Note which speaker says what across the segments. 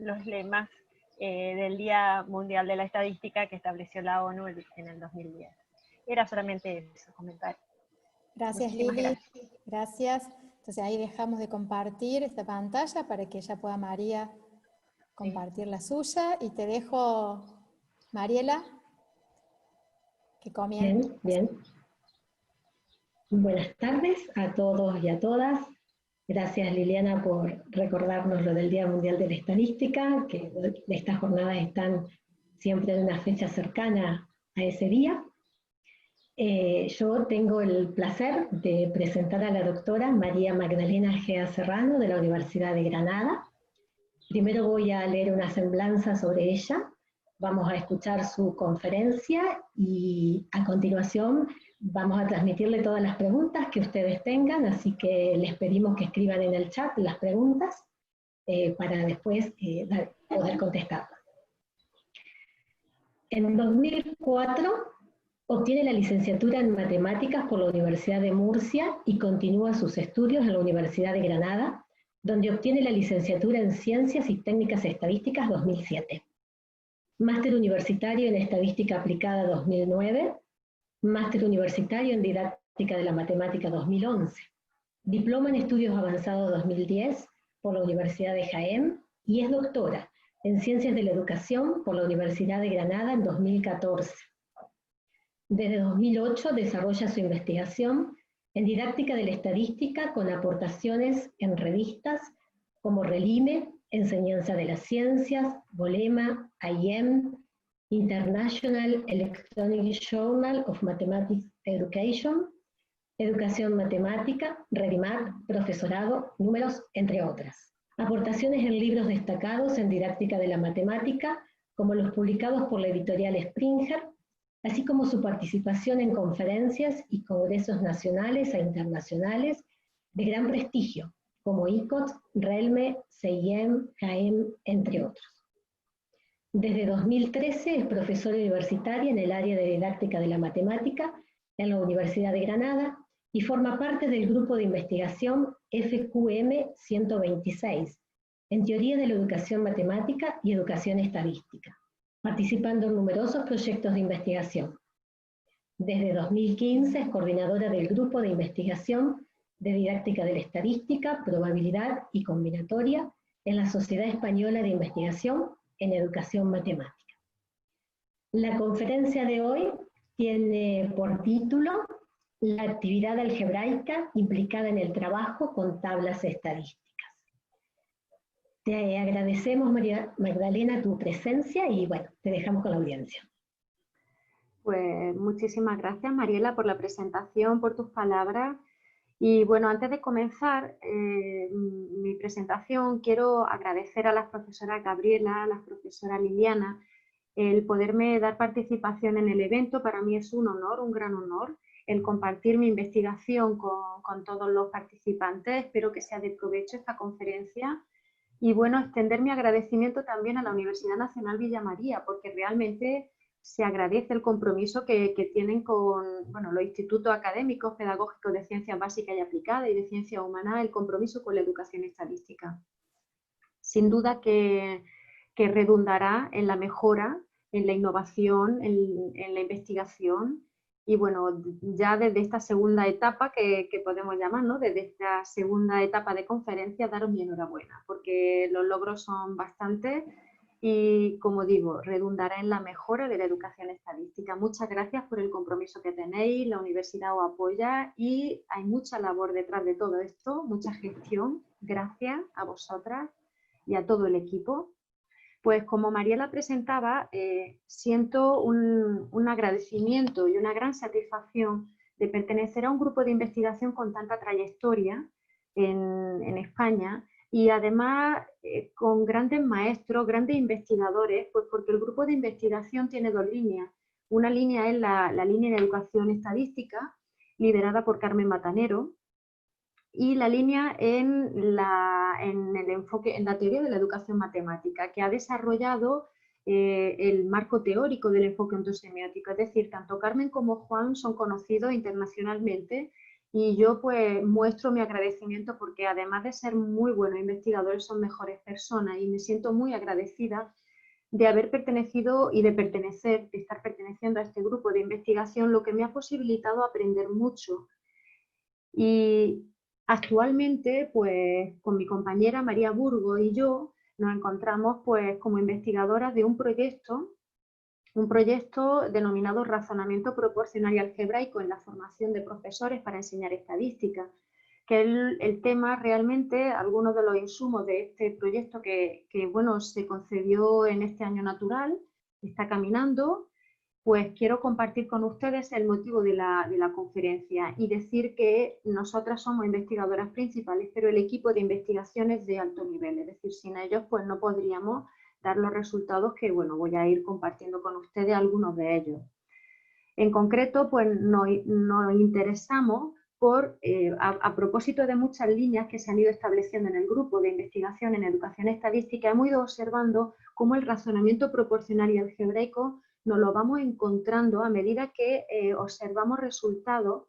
Speaker 1: los lemas del Día Mundial de la Estadística que estableció la ONU en el 2010. Era solamente eso, comentario.
Speaker 2: Gracias, Lili. Gracias. Entonces ahí dejamos de compartir esta pantalla para que ya pueda María compartir la suya. Y te dejo, Mariela, que comience.
Speaker 3: Bien, bien. Buenas tardes a todos y a todas. Gracias, Liliana, por recordarnos lo del Día Mundial de la Estadística, que estas jornadas están siempre en una fecha cercana a ese día. Yo tengo el placer de presentar a la doctora María Magdalena Gea Serrano de la Universidad de Granada. Primero voy a leer una semblanza sobre ella, vamos a escuchar su conferencia y a continuación vamos a transmitirle todas las preguntas que ustedes tengan, así que les pedimos que escriban en el chat las preguntas para después poder contestarlas. En 2004 obtiene la licenciatura en Matemáticas por la Universidad de Murcia y continúa sus estudios en la Universidad de Granada, donde obtiene la licenciatura en Ciencias y Técnicas Estadísticas 2007. Máster universitario en Estadística Aplicada 2009, Máster universitario en Didáctica de la Matemática 2011, Diploma en Estudios Avanzados 2010 por la Universidad de Jaén y es doctora en Ciencias de la Educación por la Universidad de Granada en 2014. Desde 2008 desarrolla su investigación en didáctica de la estadística con aportaciones en revistas como Relime, Enseñanza de las Ciencias, Bolema, IEM, International Electronic Journal of Mathematics Education, Educación Matemática, Redimat, Profesorado, Números, entre otras. Aportaciones en libros destacados en didáctica de la matemática, como los publicados por la editorial Springer, así como su participación en conferencias y congresos nacionales e internacionales de gran prestigio, como ICOT, RELME, CIEM, CAEM, entre otros. Desde 2013 es profesora universitaria en el área de didáctica de la matemática en la Universidad de Granada y forma parte del grupo de investigación FQM 126, en teoría de la educación matemática y educación estadística, participando en numerosos proyectos de investigación. Desde 2015 es coordinadora del Grupo de Investigación de Didáctica de la Estadística, Probabilidad y Combinatoria en la Sociedad Española de Investigación en Educación Matemática. La conferencia de hoy tiene por título La actividad algebraica implicada en el trabajo con tablas estadísticas. Te agradecemos, María Magdalena, tu presencia y bueno, te dejamos con la audiencia.
Speaker 4: Pues muchísimas gracias, Mariela, por la presentación, por tus palabras. Y bueno, antes de comenzar mi presentación, quiero agradecer a las profesoras Gabriela, a la profesora Liliana, el poderme dar participación en el evento. Para mí es un honor, un gran honor, el compartir mi investigación con todos los participantes. Espero que sea de provecho esta conferencia. Y bueno, extender mi agradecimiento también a la Universidad Nacional Villa María, porque realmente se agradece el compromiso que tienen con los institutos académicos, pedagógicos de ciencias básicas y aplicadas y de ciencias humanas, el compromiso con la educación estadística. Sin duda que redundará en la mejora, en la innovación, en la investigación. Y bueno, ya desde esta segunda etapa que podemos llamar, ¿no? Desde esta segunda etapa de conferencia, daros mi enhorabuena, porque los logros son bastantes y, como digo, redundará en la mejora de la educación estadística. Muchas gracias por el compromiso que tenéis, la universidad os apoya y hay mucha labor detrás de todo esto, mucha gestión. Gracias a vosotras y a todo el equipo. Pues como Mariela presentaba, siento un agradecimiento y una gran satisfacción de pertenecer a un grupo de investigación con tanta trayectoria en España y además con grandes maestros, grandes investigadores, pues porque el grupo de investigación tiene dos líneas. Una línea es la línea de educación estadística, liderada por Carmen Matanero, y la línea en el enfoque, en la teoría de la educación matemática, que ha desarrollado el marco teórico del enfoque ontosemiótico. Es decir, tanto Carmen como Juan son conocidos internacionalmente Y yo pues muestro mi agradecimiento porque además de ser muy buenos investigadores son mejores personas y me siento muy agradecida de haber pertenecido y de pertenecer, de estar perteneciendo a este grupo de investigación, lo que me ha posibilitado aprender mucho. Y actualmente pues con mi compañera María Burgo y yo nos encontramos pues como investigadoras de un proyecto denominado Razonamiento Proporcional y Algebraico en la formación de profesores para enseñar estadística, que el tema realmente, algunos de los insumos de este proyecto que bueno, se concebió en este año natural, está caminando, pues quiero compartir con ustedes el motivo de la conferencia y decir que nosotras somos investigadoras principales, pero el equipo de investigación es de alto nivel, es decir, sin ellos pues no podríamos dar los resultados que, bueno, voy a ir compartiendo con ustedes algunos de ellos. En concreto, pues nos interesamos por, a propósito de muchas líneas que se han ido estableciendo en el grupo de investigación en educación estadística, hemos ido observando cómo el razonamiento proporcional y algebraico nos lo vamos encontrando a medida que observamos resultados,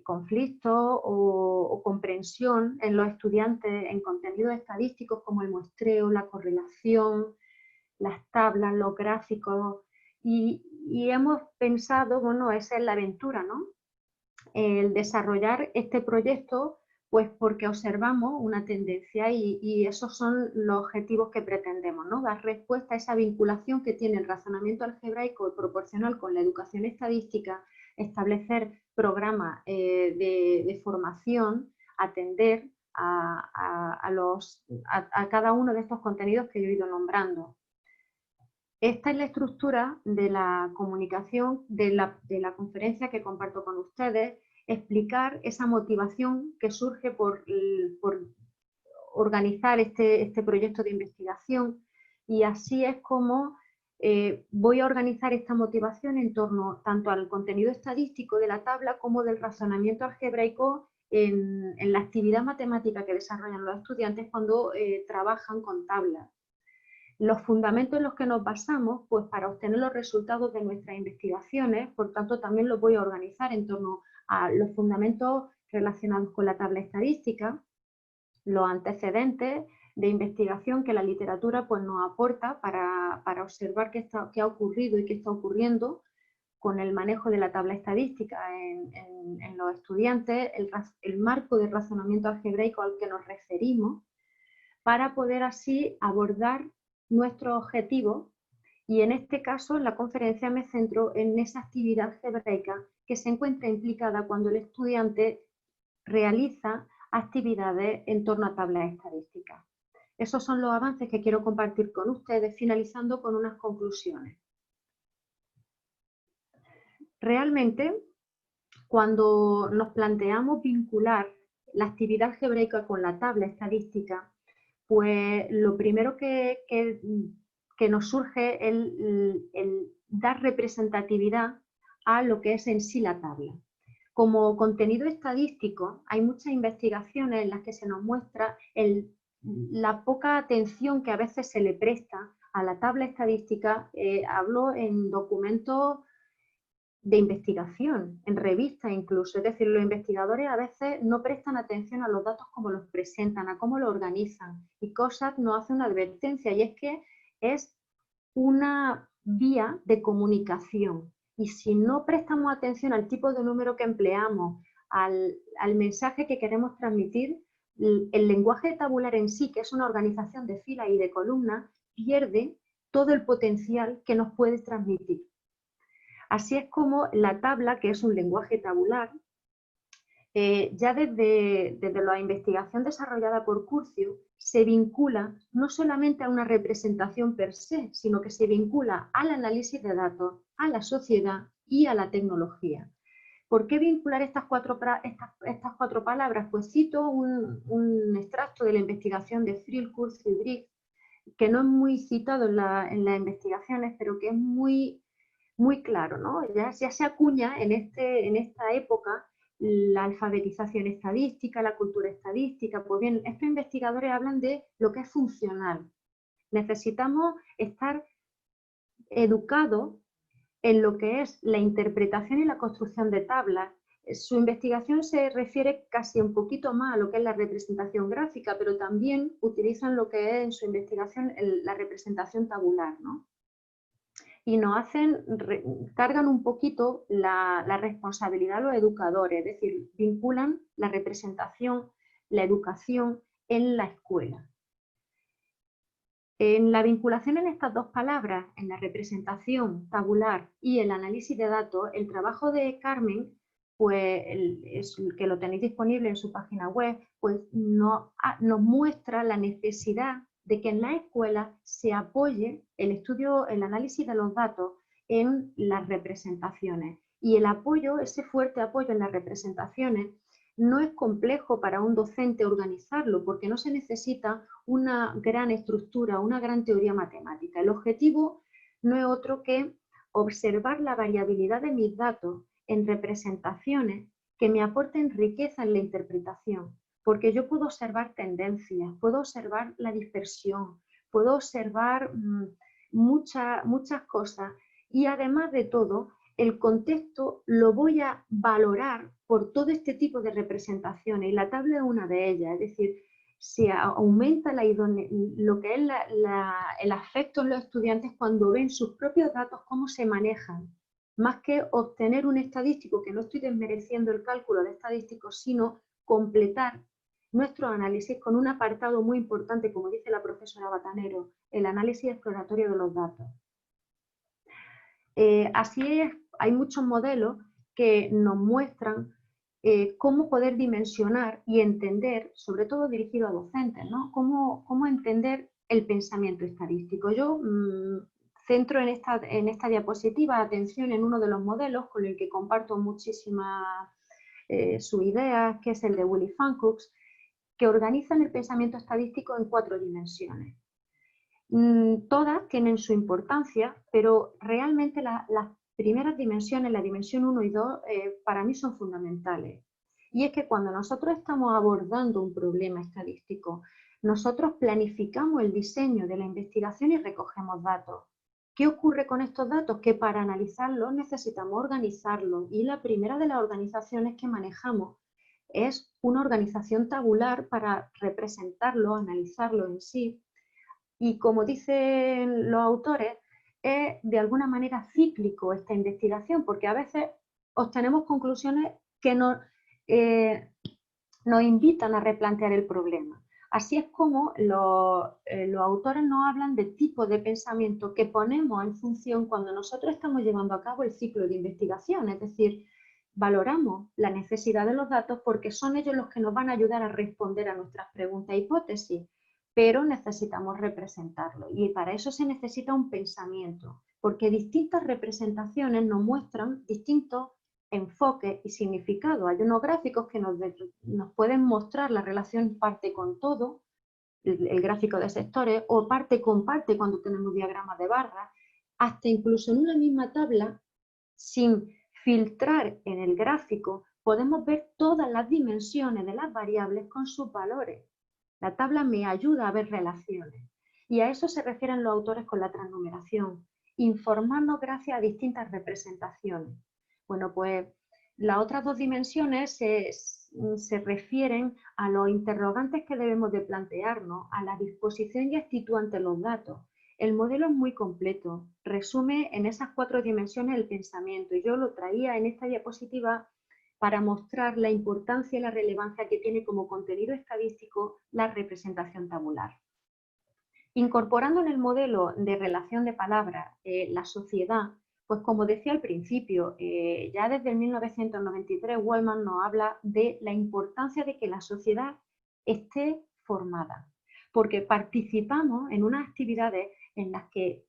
Speaker 4: conflictos o comprensión en los estudiantes en contenidos estadísticos como el muestreo, la correlación, las tablas, los gráficos, y hemos pensado, bueno, esa es la aventura, ¿no? El desarrollar este proyecto, pues porque observamos una tendencia y esos son los objetivos que pretendemos, ¿no? Dar respuesta a esa vinculación que tiene el razonamiento algebraico proporcional con la educación estadística, establecer programas de formación, atender a cada uno de estos contenidos que yo he ido nombrando. Esta es la estructura de la comunicación de la conferencia que comparto con ustedes, explicar esa motivación que surge por organizar este proyecto de investigación, y así es como voy a organizar esta motivación en torno tanto al contenido estadístico de la tabla como del razonamiento algebraico en la actividad matemática que desarrollan los estudiantes cuando trabajan con tablas. Los fundamentos en los que nos basamos, pues para obtener los resultados de nuestras investigaciones, por tanto también los voy a organizar en torno a los fundamentos relacionados con la tabla estadística, los antecedentes de investigación que la literatura pues, nos aporta para observar qué ha ocurrido y qué está ocurriendo con el manejo de la tabla estadística en los estudiantes, el marco de razonamiento algebraico al que nos referimos, para poder así abordar nuestro objetivo, y en este caso en la conferencia me centro en esa actividad algebraica que se encuentra implicada cuando el estudiante realiza actividades en torno a tablas estadísticas. Esos son los avances que quiero compartir con ustedes, finalizando con unas conclusiones. Realmente, cuando nos planteamos vincular la actividad algebraica con la tabla estadística, pues lo primero que nos surge es el dar representatividad a lo que es en sí la tabla. Como contenido estadístico, hay muchas investigaciones en las que se nos muestra la poca atención que a veces se le presta a la tabla estadística. Hablo en documentos de investigación, en revistas incluso, es decir, los investigadores a veces no prestan atención a los datos como los presentan, a cómo los organizan, y COSAC nos hace una advertencia, y es que es una vía de comunicación, y si no prestamos atención al tipo de número que empleamos, al mensaje que queremos transmitir, el lenguaje tabular en sí, que es una organización de filas y de columnas, pierde todo el potencial que nos puede transmitir. Así es como la tabla, que es un lenguaje tabular, ya desde la investigación desarrollada por Curcio, se vincula no solamente a una representación per se, sino que se vincula al análisis de datos, a la sociedad y a la tecnología. ¿Por qué vincular estas cuatro palabras? Pues cito un extracto de la investigación de Friel, Curcio y Briggs, que no es muy citado en las investigaciones, pero que es muy claro, ¿no? Ya se acuña en esta época la alfabetización estadística, la cultura estadística. Pues bien, estos investigadores hablan de lo que es funcional. Necesitamos estar educados en lo que es la interpretación y la construcción de tablas, Su investigación se refiere casi un poquito más a lo que es la representación gráfica, pero también utilizan lo que es en su investigación la representación tabular, ¿no? Y nos hacen, cargan un poquito la responsabilidad a los educadores, es decir, vinculan la representación, la educación en la escuela. En la vinculación en estas dos palabras, en la representación tabular y el análisis de datos, el trabajo de Carmen, pues es que lo tenéis disponible en su página web, pues nos muestra la necesidad de que en la escuela se apoye el estudio, el análisis de los datos en las representaciones. Y el apoyo, ese fuerte apoyo en las representaciones, no es complejo para un docente organizarlo, porque no se necesita una gran estructura, una gran teoría matemática. El objetivo no es otro que observar la variabilidad de mis datos en representaciones que me aporten riqueza en la interpretación, porque yo puedo observar tendencias, puedo observar la dispersión, puedo observar muchas cosas, y además de todo, el contexto lo voy a valorar por todo este tipo de representaciones, y la tabla es una de ellas. Es decir, se aumenta lo que es el afecto en los estudiantes cuando ven sus propios datos, cómo se manejan, más que obtener un estadístico, que no estoy desmereciendo el cálculo de estadísticos, sino completar nuestro análisis con un apartado muy importante, como dice la profesora Batanero, el análisis exploratorio de los datos. Así es, hay muchos modelos que nos muestran cómo poder dimensionar y entender, sobre todo dirigido a docentes, ¿no? Cómo entender el pensamiento estadístico. Yo centro en esta diapositiva atención en uno de los modelos con el que comparto muchísimas sus ideas, que es el de Willy Fancooks, que organizan el pensamiento estadístico en 4 dimensiones. Todas tienen su importancia, pero realmente las primeras dimensiones, la dimensión 1 y 2, para mí son fundamentales. Y es que cuando nosotros estamos abordando un problema estadístico, nosotros planificamos el diseño de la investigación y recogemos datos. ¿Qué ocurre con estos datos? Que para analizarlos necesitamos organizarlos, y la primera de las organizaciones que manejamos es una organización tabular para representarlo, analizarlo en sí. Y como dicen los autores, es de alguna manera cíclico esta investigación, porque a veces obtenemos conclusiones que nos invitan a replantear el problema. Así es como los autores nos hablan de tipo de pensamiento que ponemos en función cuando nosotros estamos llevando a cabo el ciclo de investigación, es decir, valoramos la necesidad de los datos porque son ellos los que nos van a ayudar a responder a nuestras preguntas e hipótesis, pero necesitamos representarlo, y para eso se necesita un pensamiento, porque distintas representaciones nos muestran distintos enfoques y significados. Hay unos gráficos que nos pueden mostrar la relación parte con todo, el gráfico de sectores, o parte con parte cuando tenemos diagramas de barras, hasta incluso en una misma tabla, sin filtrar en el gráfico, podemos ver todas las dimensiones de las variables con sus valores. La tabla me ayuda a ver relaciones, y a eso se refieren los autores con la transnumeración, informarnos gracias a distintas representaciones. Bueno, pues las otras 2 dimensiones se refieren a los interrogantes que debemos de plantearnos, a la disposición y actitud ante los datos. El modelo es muy completo, resume en esas 4 dimensiones el pensamiento, y yo lo traía en esta diapositiva para mostrar la importancia y la relevancia que tiene como contenido estadístico la representación tabular. Incorporando en el modelo de relación de palabras la sociedad, pues como decía al principio, ya desde el 1993 Wellman nos habla de la importancia de que la sociedad esté formada, porque participamos en unas actividades en las que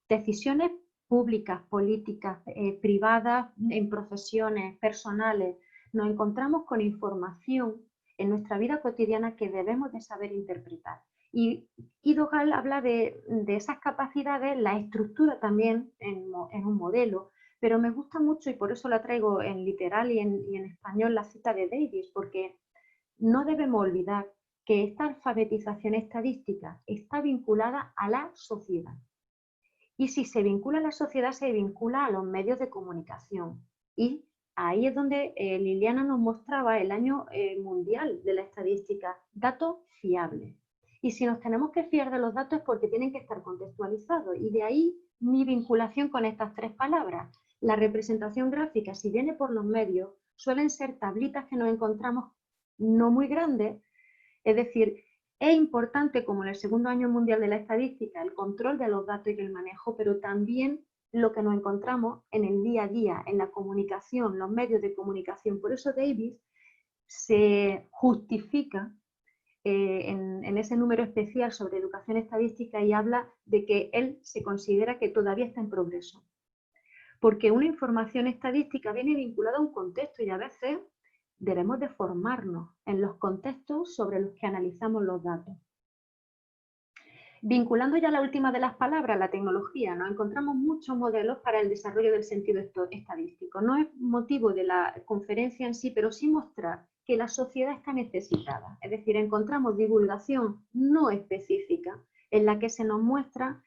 Speaker 4: decisiones públicas, políticas, privadas, en profesiones, personales, nos encontramos con información en nuestra vida cotidiana que debemos de saber interpretar. Y Ido Gal habla de esas capacidades, la estructura también en un modelo, pero me gusta mucho, y por eso la traigo en literal y en español, la cita de Davis, porque no debemos olvidar que esta alfabetización estadística está vinculada a la sociedad. Y si se vincula a la sociedad, se vincula a los medios de comunicación. Y ahí es donde Liliana nos mostraba el año mundial de la estadística, datos fiables. Y si nos tenemos que fiar de los datos es porque tienen que estar contextualizados. Y de ahí mi vinculación con estas tres palabras. La representación gráfica, si viene por los medios, suelen ser tablitas que nos encontramos no muy grandes. Es decir, es importante, como en el segundo año mundial de la estadística, el control de los datos y el manejo, pero también lo que nos encontramos en el día a día, en la comunicación, los medios de comunicación. Por eso Davis se justifica en ese número especial sobre educación estadística y habla de que él se considera que todavía está en progreso. Porque una información estadística viene vinculada a un contexto y a veces debemos de formarnos en los contextos sobre los que analizamos los datos. Vinculando ya la última de las palabras, la tecnología, nos encontramos muchos modelos para el desarrollo del sentido estadístico. No es motivo de la conferencia en sí, pero sí mostrar que la sociedad está necesitada. Es decir, encontramos divulgación no específica en la que se nos muestra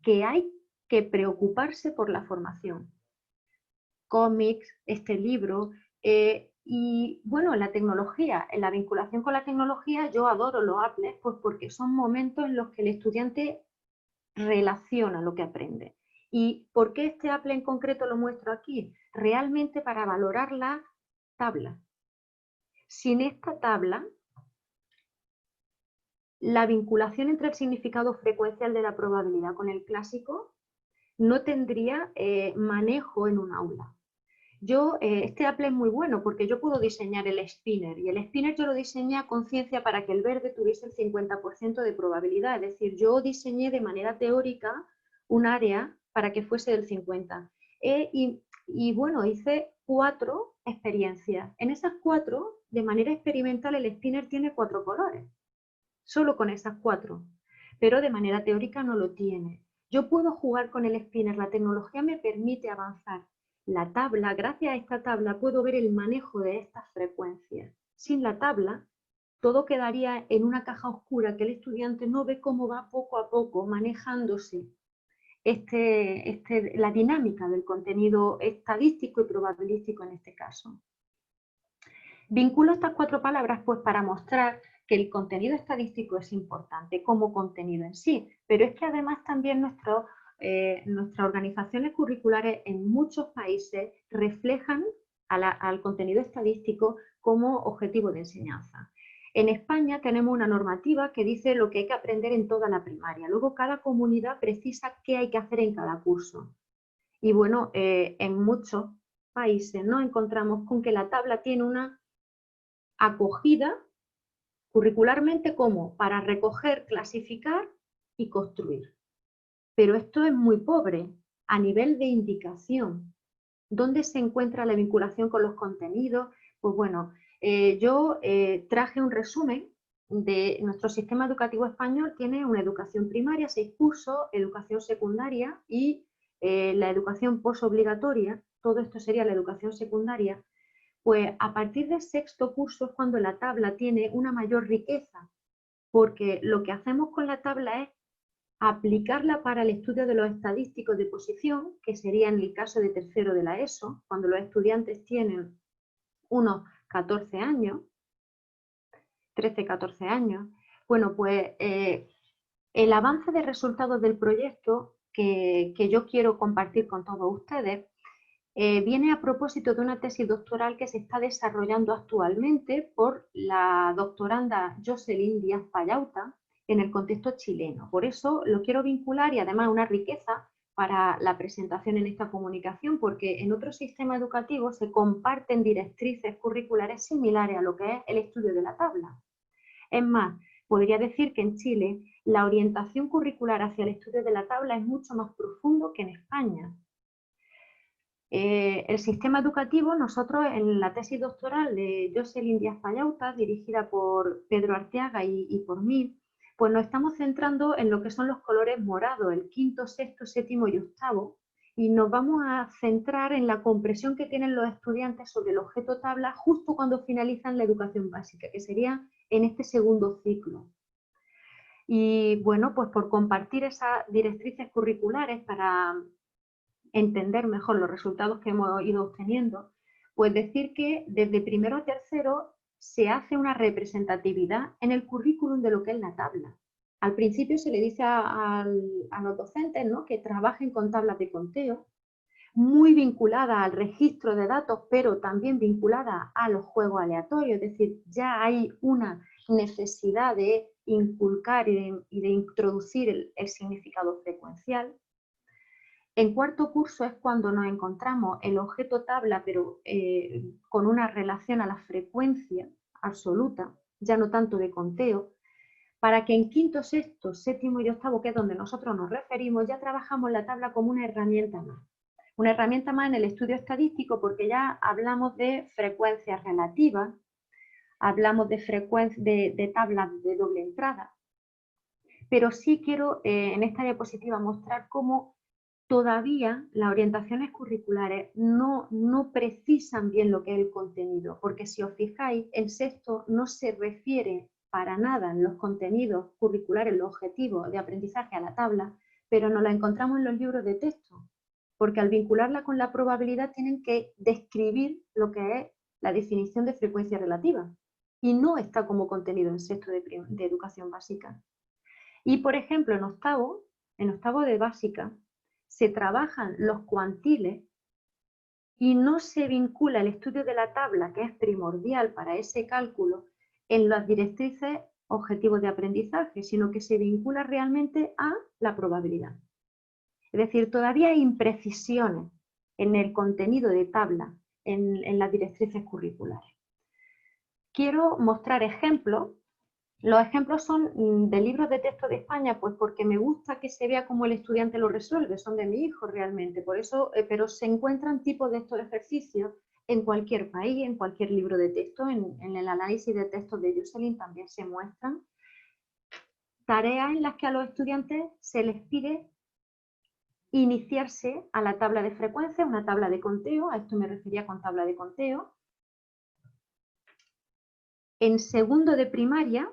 Speaker 4: que hay que preocuparse por la formación. Cómics, este libro, y bueno, la tecnología, en la vinculación con la tecnología, yo adoro los apples pues porque son momentos en los que el estudiante relaciona lo que aprende. ¿Y por qué este apple en concreto lo muestro aquí? Realmente para valorar la tabla. Sin esta tabla, la vinculación entre el significado frecuencial de la probabilidad con el clásico no tendría manejo en un aula. Este apple es muy bueno porque yo puedo diseñar el spinner y el spinner yo lo diseñé a conciencia para que el verde tuviese el 50% de probabilidad, es decir, yo diseñé de manera teórica un área para que fuese del 50%. Y bueno, hice 4 experiencias. En esas 4, de manera experimental, el spinner tiene 4 colores, solo con esas 4, pero de manera teórica no lo tiene. Yo puedo jugar con el spinner, la tecnología me permite avanzar. La tabla, gracias a esta tabla, puedo ver el manejo de estas frecuencias. Sin la tabla, todo quedaría en una caja oscura que el estudiante no ve cómo va poco a poco manejándose la dinámica del contenido estadístico y probabilístico en este caso. Vinculo estas 4 palabras pues para mostrar que el contenido estadístico es importante como contenido en sí, pero es que además también nuestras organizaciones curriculares en muchos países reflejan al contenido estadístico como objetivo de enseñanza. En España tenemos una normativa que dice lo que hay que aprender en toda la primaria. Luego cada comunidad precisa qué hay que hacer en cada curso. Y bueno, en muchos países nos encontramos con que la tabla tiene una acogida curricularmente como para recoger, clasificar y construir. Pero esto es muy pobre a nivel de indicación. ¿Dónde se encuentra la vinculación con los contenidos? Pues bueno, yo traje un resumen de nuestro sistema educativo español. Tiene una educación primaria, 6 cursos, educación secundaria y la educación posobligatoria. Todo esto sería la educación secundaria. Pues a partir del 6º curso es cuando la tabla tiene una mayor riqueza, porque lo que hacemos con la tabla es aplicarla para el estudio de los estadísticos de posición, que sería en el caso de tercero de la ESO, cuando los estudiantes tienen unos 14 años, 13, 14 años. Bueno, pues el avance de resultados del proyecto que yo quiero compartir con todos ustedes viene a propósito de una tesis doctoral que se está desarrollando actualmente por la doctoranda Jocelyn Díaz Payauta en el contexto chileno. Por eso lo quiero vincular y además una riqueza para la presentación en esta comunicación, porque en otros sistemas educativos se comparten directrices curriculares similares a lo que es el estudio de la tabla. Es más, podría decir que en Chile la orientación curricular hacia el estudio de la tabla es mucho más profundo que en España. El sistema educativo, nosotros en la tesis doctoral de Jocelyn Díaz Payauta, dirigida por Pedro Arteaga y por mí, pues nos estamos centrando en lo que son los colores morados, el 5º, 6º, 7º y 8º, y nos vamos a centrar en la comprensión que tienen los estudiantes sobre el objeto tabla justo cuando finalizan la educación básica, que sería en este 2º ciclo. Y bueno, pues por compartir esas directrices curriculares para entender mejor los resultados que hemos ido obteniendo, Pues decir que desde primero a tercero se hace una representatividad en el currículum de lo que es la tabla. Al principio se le dice a los docentes, ¿no?, que trabajen con tablas de conteo, muy vinculada al registro de datos, pero también vinculada a los juegos aleatorios, es decir, ya hay una necesidad de inculcar y de introducir el significado frecuencial. En cuarto curso es cuando nos encontramos el objeto tabla, pero con una relación a la frecuencia absoluta, ya no tanto de conteo, para que en quinto, sexto, séptimo y octavo, que es donde nosotros nos referimos, ya trabajamos la tabla como una herramienta más. Una herramienta más en el estudio estadístico, porque ya hablamos de frecuencias relativas, hablamos de tablas de doble entrada, pero sí quiero en esta diapositiva mostrar cómo todavía las orientaciones curriculares no precisan bien lo que es el contenido, porque si os fijáis, en sexto no se refiere para nada en los contenidos curriculares, los objetivos de aprendizaje a la tabla, pero nos la encontramos en los libros de texto, porque al vincularla con la probabilidad tienen que describir lo que es la definición de frecuencia relativa, y no está como contenido en sexto de educación básica. Y por ejemplo, en octavo de básica, se trabajan los cuantiles y no se vincula el estudio de la tabla, que es primordial para ese cálculo, en las directrices objetivos de aprendizaje, sino que se vincula realmente a la probabilidad. Es decir, todavía hay imprecisiones en el contenido de tabla, en las directrices curriculares. Quiero mostrar ejemplos. Los ejemplos son de libros de texto de España, pues porque me gusta que se vea cómo el estudiante lo resuelve, son de mi hijo realmente, por eso, pero se encuentran tipos de estos ejercicios en cualquier país, en cualquier libro de texto, en el análisis de textos de Jocelyn también se muestran tareas en las que a los estudiantes se les pide iniciarse a la tabla de frecuencia, una tabla de conteo, a esto me refería con tabla de conteo. En segundo de primaria,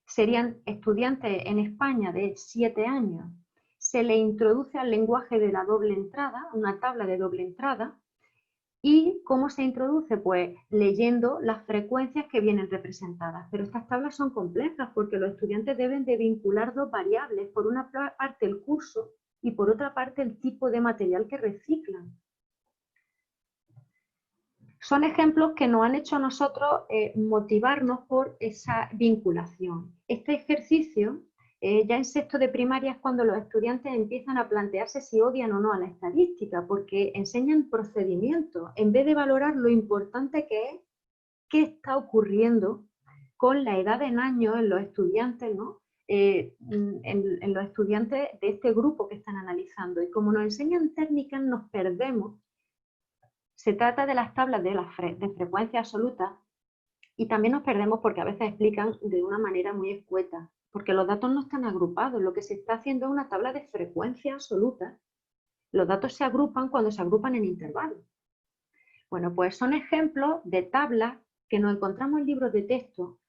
Speaker 4: serían estudiantes en España de 7 años, se le introduce al lenguaje de la doble entrada, una tabla de doble entrada, y ¿cómo se introduce? Pues leyendo las frecuencias que vienen representadas, pero estas tablas son complejas porque los estudiantes deben de vincular dos variables, por una parte el curso y por otra parte el tipo de material que reciclan. Son ejemplos que nos han hecho a nosotros motivarnos por esa vinculación. Este ejercicio, ya en sexto de primaria, es cuando los estudiantes empiezan a plantearse si odian o no a la estadística, porque enseñan procedimientos, en vez de valorar lo importante que es qué está ocurriendo con la edad en años en los estudiantes, ¿no? En los estudiantes de este grupo que están analizando. Y como nos enseñan técnicas, nos perdemos. Se trata de las tablas de frecuencia absoluta y también nos perdemos porque a veces explican de una manera muy escueta, porque los datos no están agrupados, lo que se está haciendo es una tabla de frecuencia absoluta. Los datos se agrupan cuando se agrupan en intervalos. Bueno, pues son ejemplos de tablas que nos encontramos en libros de texto.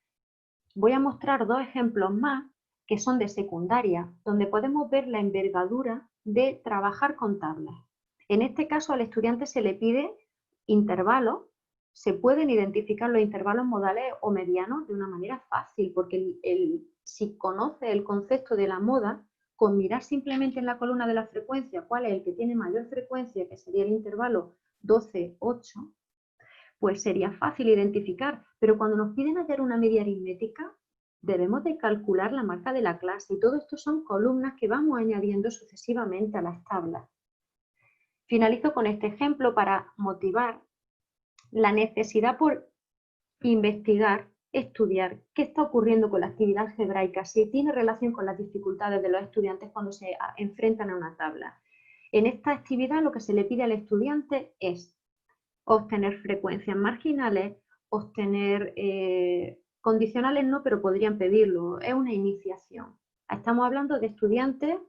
Speaker 4: Voy a mostrar dos ejemplos más que son de secundaria, donde podemos ver la envergadura de trabajar con tablas. En este caso al estudiante se le pide intervalos, se pueden identificar los intervalos modales o medianos de una manera fácil, porque si conoce el concepto de la moda, con mirar simplemente en la columna de la frecuencia cuál es el que tiene mayor frecuencia, que sería el intervalo 12-8, pues sería fácil identificar, pero cuando nos piden hallar una media aritmética, debemos de calcular la marca de la clase y todo esto son columnas que vamos añadiendo sucesivamente a las tablas. Finalizo con este ejemplo para motivar la necesidad por investigar, estudiar qué está ocurriendo con la actividad algebraica, si tiene relación con las dificultades de los estudiantes cuando se enfrentan a una tabla. En esta actividad lo que se le pide al estudiante es obtener frecuencias marginales, obtener condicionales no, pero podrían pedirlo, es una iniciación. Estamos hablando de estudiantes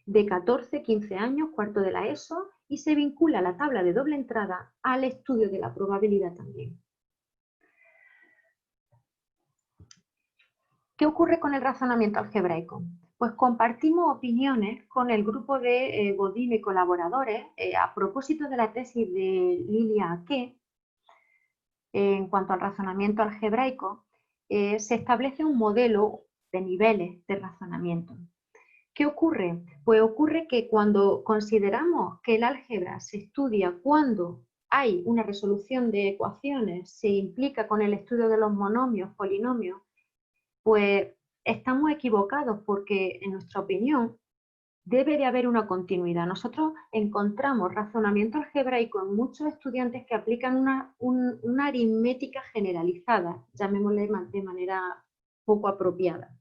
Speaker 4: de 14, 15 años, cuarto de la ESO, y se vincula la tabla de doble entrada al estudio de la probabilidad también. ¿Qué ocurre con el razonamiento algebraico? Pues compartimos opiniones con el grupo de Godín y colaboradores a propósito de la tesis de Lilia Ake, en cuanto al razonamiento algebraico, se establece un modelo de niveles de razonamiento. ¿Qué ocurre? Pues ocurre que cuando consideramos que el álgebra se estudia cuando hay una resolución de ecuaciones, se implica con el estudio de los monomios, polinomios, pues estamos equivocados porque, en nuestra opinión, debe de haber una continuidad. Nosotros encontramos razonamiento algebraico en muchos estudiantes que aplican una aritmética generalizada, llamémosle de manera poco apropiada.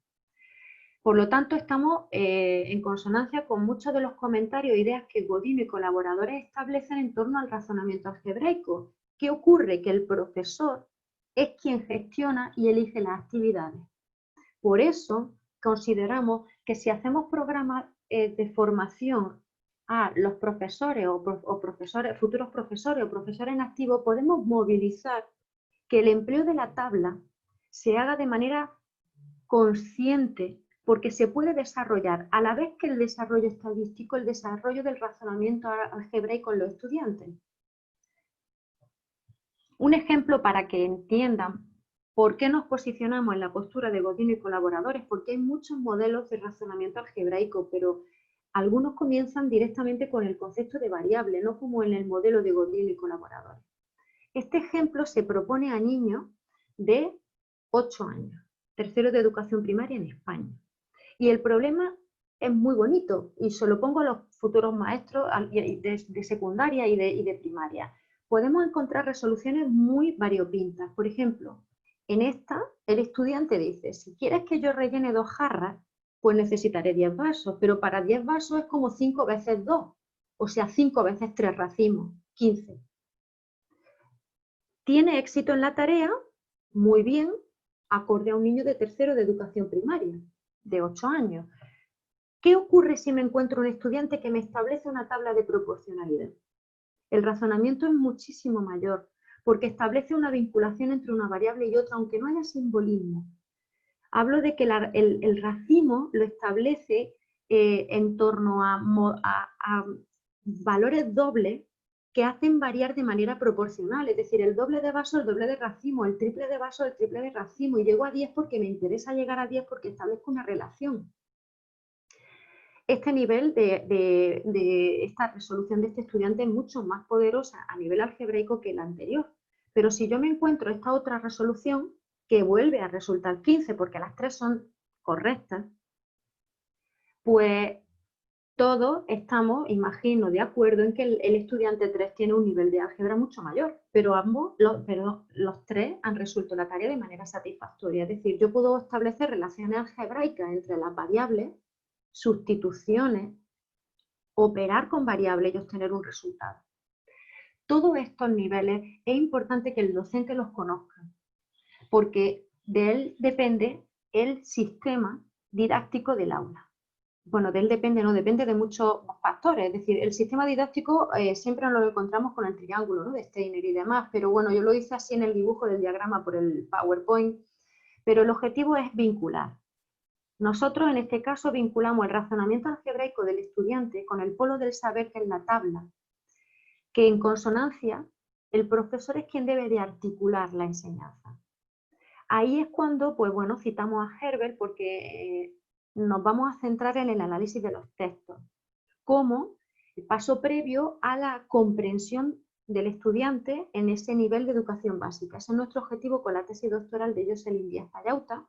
Speaker 4: Por lo tanto, estamos en consonancia con muchos de los comentarios e ideas que Godino y colaboradores establecen en torno al razonamiento algebraico. ¿Qué ocurre? Que el profesor es quien gestiona y elige las actividades. Por eso consideramos que si hacemos programas de formación a los profesores o futuros profesores o profesores en activo, podemos movilizar que el empleo de la tabla se haga de manera consciente, porque se puede desarrollar a la vez que el desarrollo estadístico, el desarrollo del razonamiento algebraico en los estudiantes. Un ejemplo para que entiendan por qué nos posicionamos en la postura de Godino y colaboradores, porque hay muchos modelos de razonamiento algebraico, pero algunos comienzan directamente con el concepto de variable, no como en el modelo de Godino y colaboradores. Este ejemplo se propone a niños de 8 años, tercero de educación primaria en España. Y el problema es muy bonito y se lo pongo a los futuros maestros de secundaria y de primaria. Podemos encontrar resoluciones muy variopintas. Por ejemplo, en esta el estudiante dice, si quieres que yo rellene 2 jarras, pues necesitaré 10 vasos, pero para 10 vasos es como 5 veces 2, o sea, 5 veces 3 racimos, 15. ¿Tiene éxito en la tarea? Muy bien, acorde a un niño de tercero de educación primaria, de 8 años. ¿Qué ocurre si me encuentro un estudiante que me establece una tabla de proporcionalidad? El razonamiento es muchísimo mayor, porque establece una vinculación entre una variable y otra, aunque no haya simbolismo. Hablo de que el racimo lo establece en torno a valores dobles que hacen variar de manera proporcional, es decir, el doble de vaso, el doble de racimo, el triple de vaso, el triple de racimo, y llego a 10 porque me interesa llegar a 10 porque establezco una relación. Este nivel de esta resolución de este estudiante es mucho más poderosa a nivel algebraico que la anterior. Pero si yo me encuentro esta otra resolución, que vuelve a resultar 15 porque las 3 son correctas, pues todos estamos, imagino, de acuerdo en que el estudiante 3 tiene un nivel de álgebra mucho mayor, pero los 3 han resuelto la tarea de manera satisfactoria. Es decir, yo puedo establecer relaciones algebraicas entre las variables, sustituciones, operar con variables y obtener un resultado. Todos estos niveles es importante que el docente los conozca, porque de él depende el sistema didáctico del aula. Bueno, de él depende, no, depende de muchos factores. Es decir, el sistema didáctico siempre nos lo encontramos con el triángulo, ¿no?, de Steiner y demás, pero bueno, yo lo hice así en el dibujo del diagrama por el PowerPoint, pero el objetivo es vincular. Nosotros en este caso vinculamos el razonamiento algebraico del estudiante con el polo del saber, que es la tabla, que en consonancia el profesor es quien debe de articular la enseñanza. Ahí es cuando, pues bueno, citamos a Herbert porque nos vamos a centrar en el análisis de los textos, como el paso previo a la comprensión del estudiante en ese nivel de educación básica. Ese es nuestro objetivo con la tesis doctoral de Jocelyn Díaz Payauta,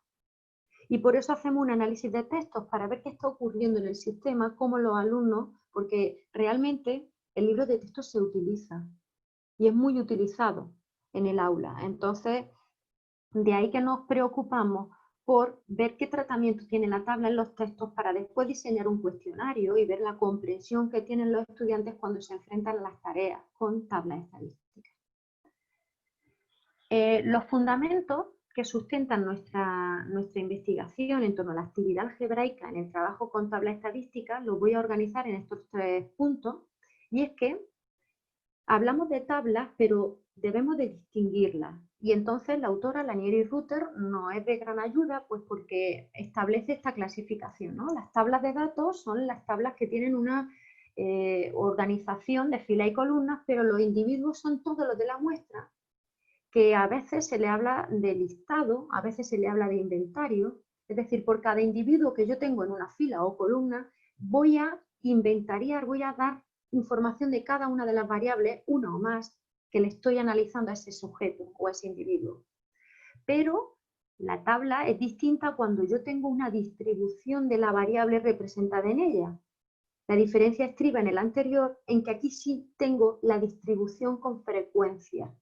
Speaker 4: y por eso hacemos un análisis de textos para ver qué está ocurriendo en el sistema, cómo los alumnos, porque realmente el libro de texto se utiliza y es muy utilizado en el aula. Entonces, de ahí que nos preocupamos por ver qué tratamiento tiene la tabla en los textos para después diseñar un cuestionario y ver la comprensión que tienen los estudiantes cuando se enfrentan a las tareas con tablas estadísticas. Los fundamentos que sustentan nuestra investigación en torno a la actividad algebraica en el trabajo con tablas estadísticas los voy a organizar en estos 3 puntos, y es que hablamos de tablas, pero debemos de distinguirlas. Y entonces la autora Lanier y Rutter nos es de gran ayuda, pues porque establece esta clasificación, ¿no? Las tablas de datos son las tablas que tienen una organización de filas y columnas, pero los individuos son todos los de la muestra que a veces se le habla de listado, a veces se le habla de inventario, es decir, por cada individuo que yo tengo en una fila o columna, voy a inventariar, voy a dar información de cada una de las variables, una o más, que le estoy analizando a ese sujeto o a ese individuo. Pero la tabla es distinta cuando yo tengo una distribución de la variable representada en ella. La diferencia estriba en el anterior, en que aquí sí tengo la distribución con frecuencia.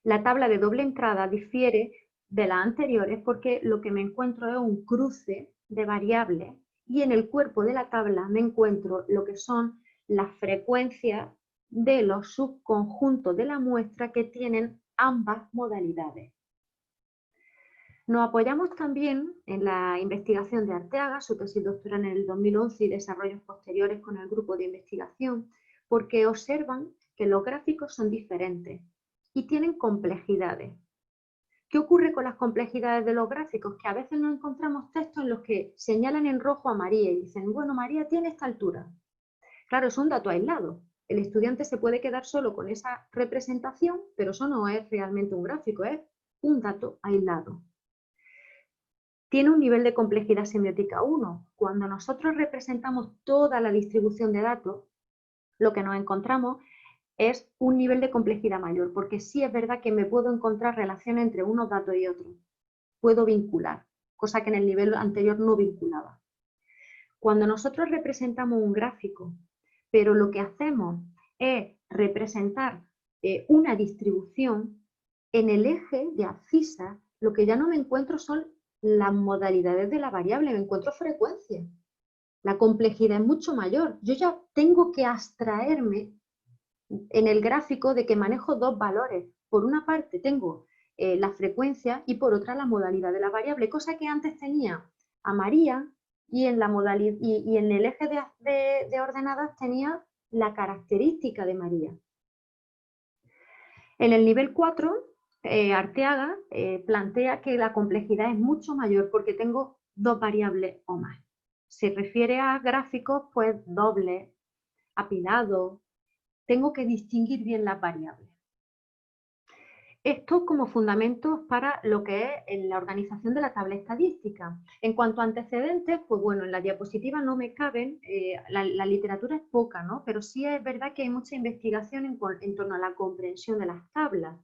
Speaker 4: La tabla de doble entrada difiere de las anteriores porque lo que me encuentro es un cruce de variables y en el cuerpo de la tabla me encuentro lo que son las frecuencias de los subconjuntos de la muestra que tienen ambas modalidades. Nos apoyamos también en la investigación de Arteaga, su tesis doctoral en el 2011 y desarrollos posteriores con el grupo de investigación, porque observan que los gráficos son diferentes y tienen complejidades. ¿Qué ocurre con las complejidades de los gráficos? Que a veces nos encontramos textos en los que señalan en rojo a María y dicen, bueno, María tiene esta altura. Claro, es un dato aislado. El estudiante se puede quedar solo con esa representación, pero eso no es realmente un gráfico, es un dato aislado. Tiene un nivel de complejidad semiótica 1. Cuando nosotros representamos toda la distribución de datos, lo que nos encontramos es un nivel de complejidad mayor, porque sí es verdad que me puedo encontrar relaciones entre unos datos y otros. Puedo vincular, cosa que en el nivel anterior no vinculaba. Cuando nosotros representamos un gráfico, pero lo que hacemos es representar una distribución, en el eje de abscisa, lo que ya no me encuentro son las modalidades de la variable, me encuentro frecuencia. La complejidad es mucho mayor. Yo ya tengo que abstraerme en el gráfico de que manejo dos valores. Por una parte tengo la frecuencia y por otra la modalidad de la variable, cosa que antes tenía a María y en, la modalidad, y en el eje de ordenadas tenía la característica de María. En el nivel 4, Arteaga plantea que la complejidad es mucho mayor porque tengo dos variables o más. Se refiere a gráficos pues dobles, apilados. Tengo que distinguir bien las variables. Esto como fundamentos para lo que es la organización de la tabla estadística. En cuanto a antecedentes, pues bueno, en la diapositiva no me caben, la literatura es poca, ¿no? Pero sí es verdad que hay mucha investigación en torno a la comprensión de las tablas.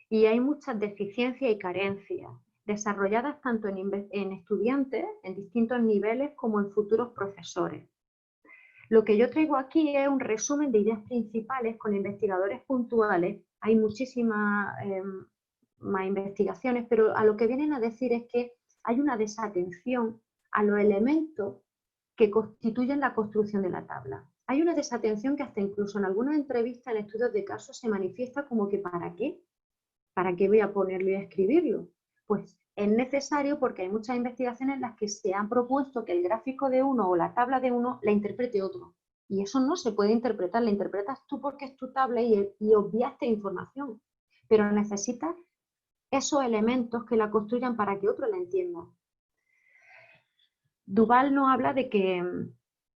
Speaker 4: Y hay muchas deficiencias y carencias, desarrolladas tanto en estudiantes, en distintos niveles, como en futuros profesores. Lo que yo traigo aquí es un resumen de ideas principales con investigadores puntuales. Hay muchísimas más investigaciones, pero a lo que vienen a decir es que hay una desatención a los elementos que constituyen la construcción de la tabla. Hay una desatención que hasta incluso en algunas entrevistas en estudios de casos se manifiesta como que ¿para qué? ¿Para qué voy a ponerlo y a escribirlo? Pues es necesario porque hay muchas investigaciones en las que se han propuesto que el gráfico de uno o la tabla de uno la interprete otro. Y eso no se puede interpretar, la interpretas tú porque es tu tabla y obviaste información. Pero necesitas esos elementos que la construyan para que otro la entienda. Duval nos habla de que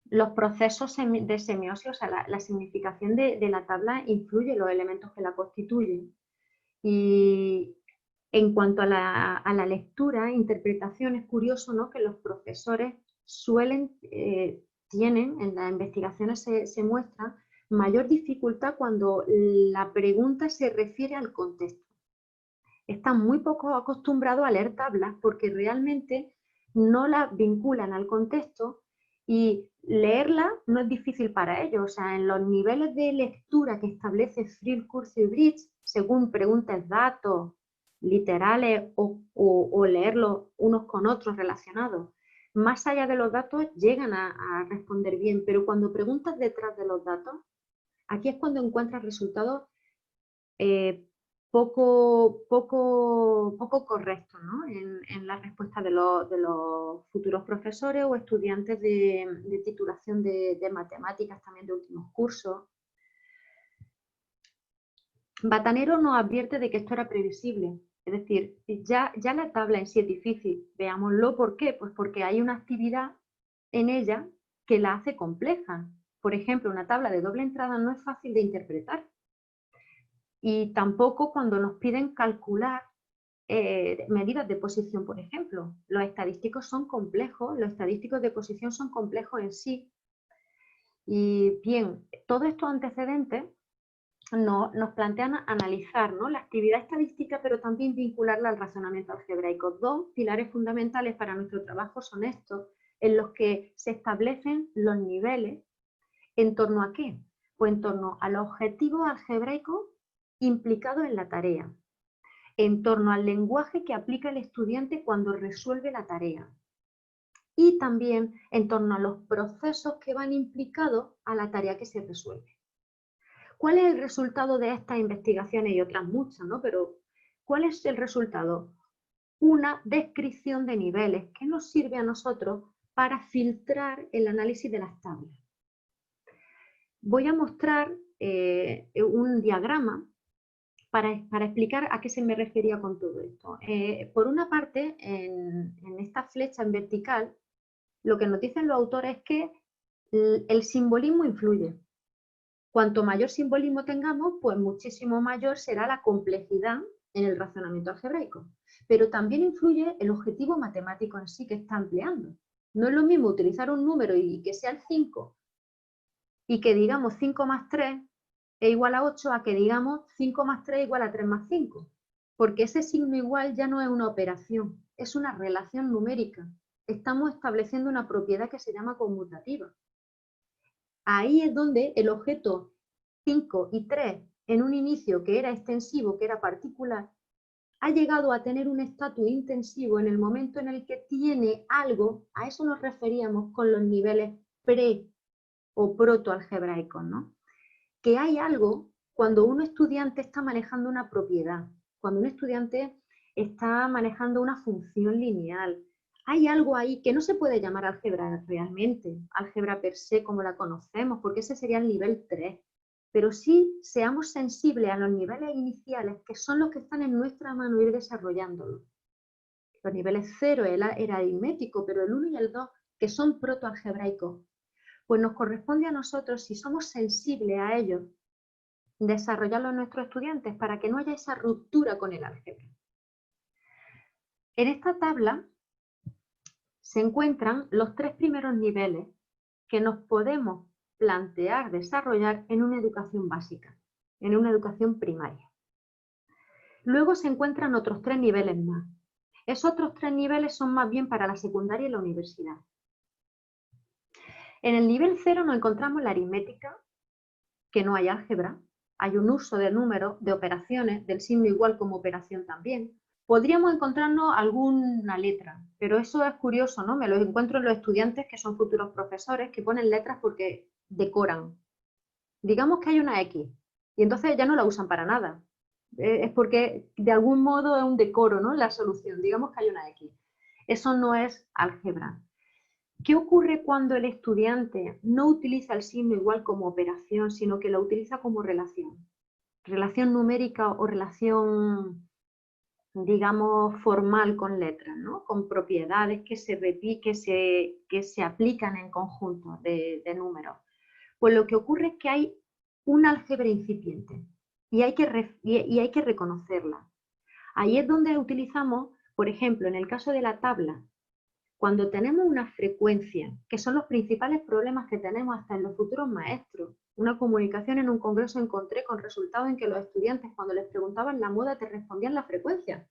Speaker 4: los procesos de semiosis, o sea, la significación de la tabla influye en los elementos que la constituyen. Y en cuanto a la lectura, interpretación, es curioso, ¿no?, que los profesores tienen, en las investigaciones se muestra, mayor dificultad cuando la pregunta se refiere al contexto. Están muy poco acostumbrados a leer tablas porque realmente no las vinculan al contexto y leerla no es difícil para ellos. O sea, en los niveles de lectura que establece Friel, Curcio y Bridge, según preguntes datos literales o leerlos unos con otros relacionados, más allá de los datos llegan a responder bien, pero cuando preguntas detrás de los datos, aquí es cuando encuentras resultados poco correctos, ¿no?, en la respuesta de los futuros profesores o estudiantes de titulación de matemáticas, también de últimos cursos. Batanero nos advierte de que esto era previsible, es decir, ya la tabla en sí es difícil. Veámoslo, ¿por qué? Pues porque hay una actividad en ella que la hace compleja. Por ejemplo, una tabla de doble entrada no es fácil de interpretar. y tampoco cuando nos piden calcular medidas de posición, por ejemplo. Los estadísticos son complejos, los estadísticos de posición son complejos en sí. Y bien, todos estos antecedentes nos plantean analizar, ¿no?, la actividad estadística, pero también vincularla al razonamiento algebraico. Dos pilares fundamentales para nuestro trabajo son estos, en los que se establecen los niveles. ¿En torno a qué? Pues en torno a los objetivos algebraicos implicados en la tarea, en torno al lenguaje que aplica el estudiante cuando resuelve la tarea, y también en torno a los procesos que van implicados a la tarea que se resuelve. ¿Cuál es el resultado de estas investigaciones y otras muchas, ¿no? Pero ¿cuál es el resultado? Una descripción de niveles que nos sirve a nosotros para filtrar el análisis de las tablas. Voy a mostrar un diagrama para explicar a qué se me refería con todo esto. Por una parte, en esta flecha en vertical, lo que nos dicen los autores es que el simbolismo influye. Cuanto mayor simbolismo tengamos, pues muchísimo mayor será la complejidad en el razonamiento algebraico. Pero también influye el objetivo matemático en sí que está empleando. No es lo mismo utilizar un número y que sea el 5 y que digamos 5 más 3 es igual a 8 a que digamos 5 más 3 igual a 3 más 5. Porque ese signo igual ya no es una operación, es una relación numérica. Estamos estableciendo una propiedad que se llama conmutativa. Ahí es donde el objeto 5 y 3, en un inicio que era extensivo, que era particular, ha llegado a tener un estatus intensivo en el momento en el que tiene algo. A eso nos referíamos con los niveles pre o protoalgebraicos, ¿no? Que hay algo cuando un estudiante está manejando una propiedad, cuando un estudiante está manejando una función lineal. Hay algo ahí que no se puede llamar álgebra realmente, álgebra per se como la conocemos, porque ese sería el nivel 3. Pero sí seamos sensibles a los niveles iniciales, que son los que están en nuestra mano ir desarrollándolo. Los niveles 0 era aritmético, pero el 1 y el 2, que son protoalgebraicos, pues nos corresponde a nosotros, si somos sensibles a ellos, desarrollarlo en nuestros estudiantes para que no haya esa ruptura con el álgebra. En esta tabla se encuentran los 3 primeros niveles que nos podemos plantear desarrollar en una educación básica, en una educación primaria. Luego se encuentran otros 3 niveles más. Esos otros 3 niveles son más bien para la secundaria y la universidad. En el nivel 0 nos encontramos la aritmética, que no hay álgebra, hay un uso de números, de operaciones, del signo igual como operación también. Podríamos encontrarnos alguna letra, pero eso es curioso, ¿no? Me lo encuentro en los estudiantes que son futuros profesores que ponen letras porque decoran. Digamos que hay una X y entonces ya no la usan para nada. Es porque de algún modo es un decoro, ¿no? La solución, digamos que hay una X. Eso no es álgebra. ¿Qué ocurre cuando el estudiante no utiliza el signo igual como operación, sino que lo utiliza como relación? Relación numérica o relación, digamos, formal con letras, ¿no? Con propiedades que se aplican en conjunto de números. Pues lo que ocurre es que hay un álgebra incipiente y hay que reconocerla. Ahí es donde utilizamos, por ejemplo, en el caso de la tabla, cuando tenemos una frecuencia, que son los principales problemas que tenemos hasta en los futuros maestros. Una comunicación en un congreso encontré con resultado en que los estudiantes, cuando les preguntaban la moda, te respondían la frecuencia.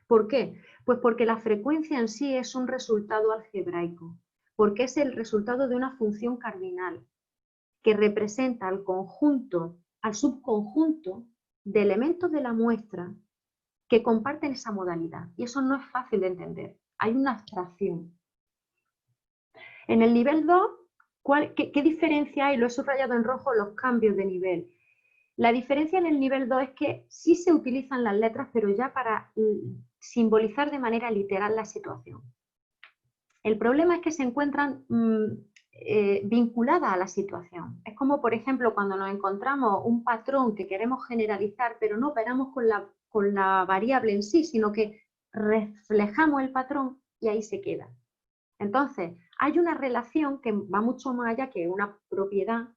Speaker 4: ¿Por qué? Pues porque la frecuencia en sí es un resultado algebraico, porque es el resultado de una función cardinal que representa al conjunto, al subconjunto de elementos de la muestra que comparten esa modalidad. Y eso no es fácil de entender. Hay una abstracción. En el nivel 2, ¿qué diferencia hay? Lo he subrayado en rojo, los cambios de nivel. La diferencia en el nivel 2 es que sí se utilizan las letras, pero ya para simbolizar de manera literal la situación. El problema es que se encuentran vinculadas a la situación. Es como, por ejemplo, cuando nos encontramos un patrón que queremos generalizar, pero no operamos con la variable en sí, sino que reflejamos el patrón y ahí se queda. Entonces, hay una relación que va mucho más allá que una propiedad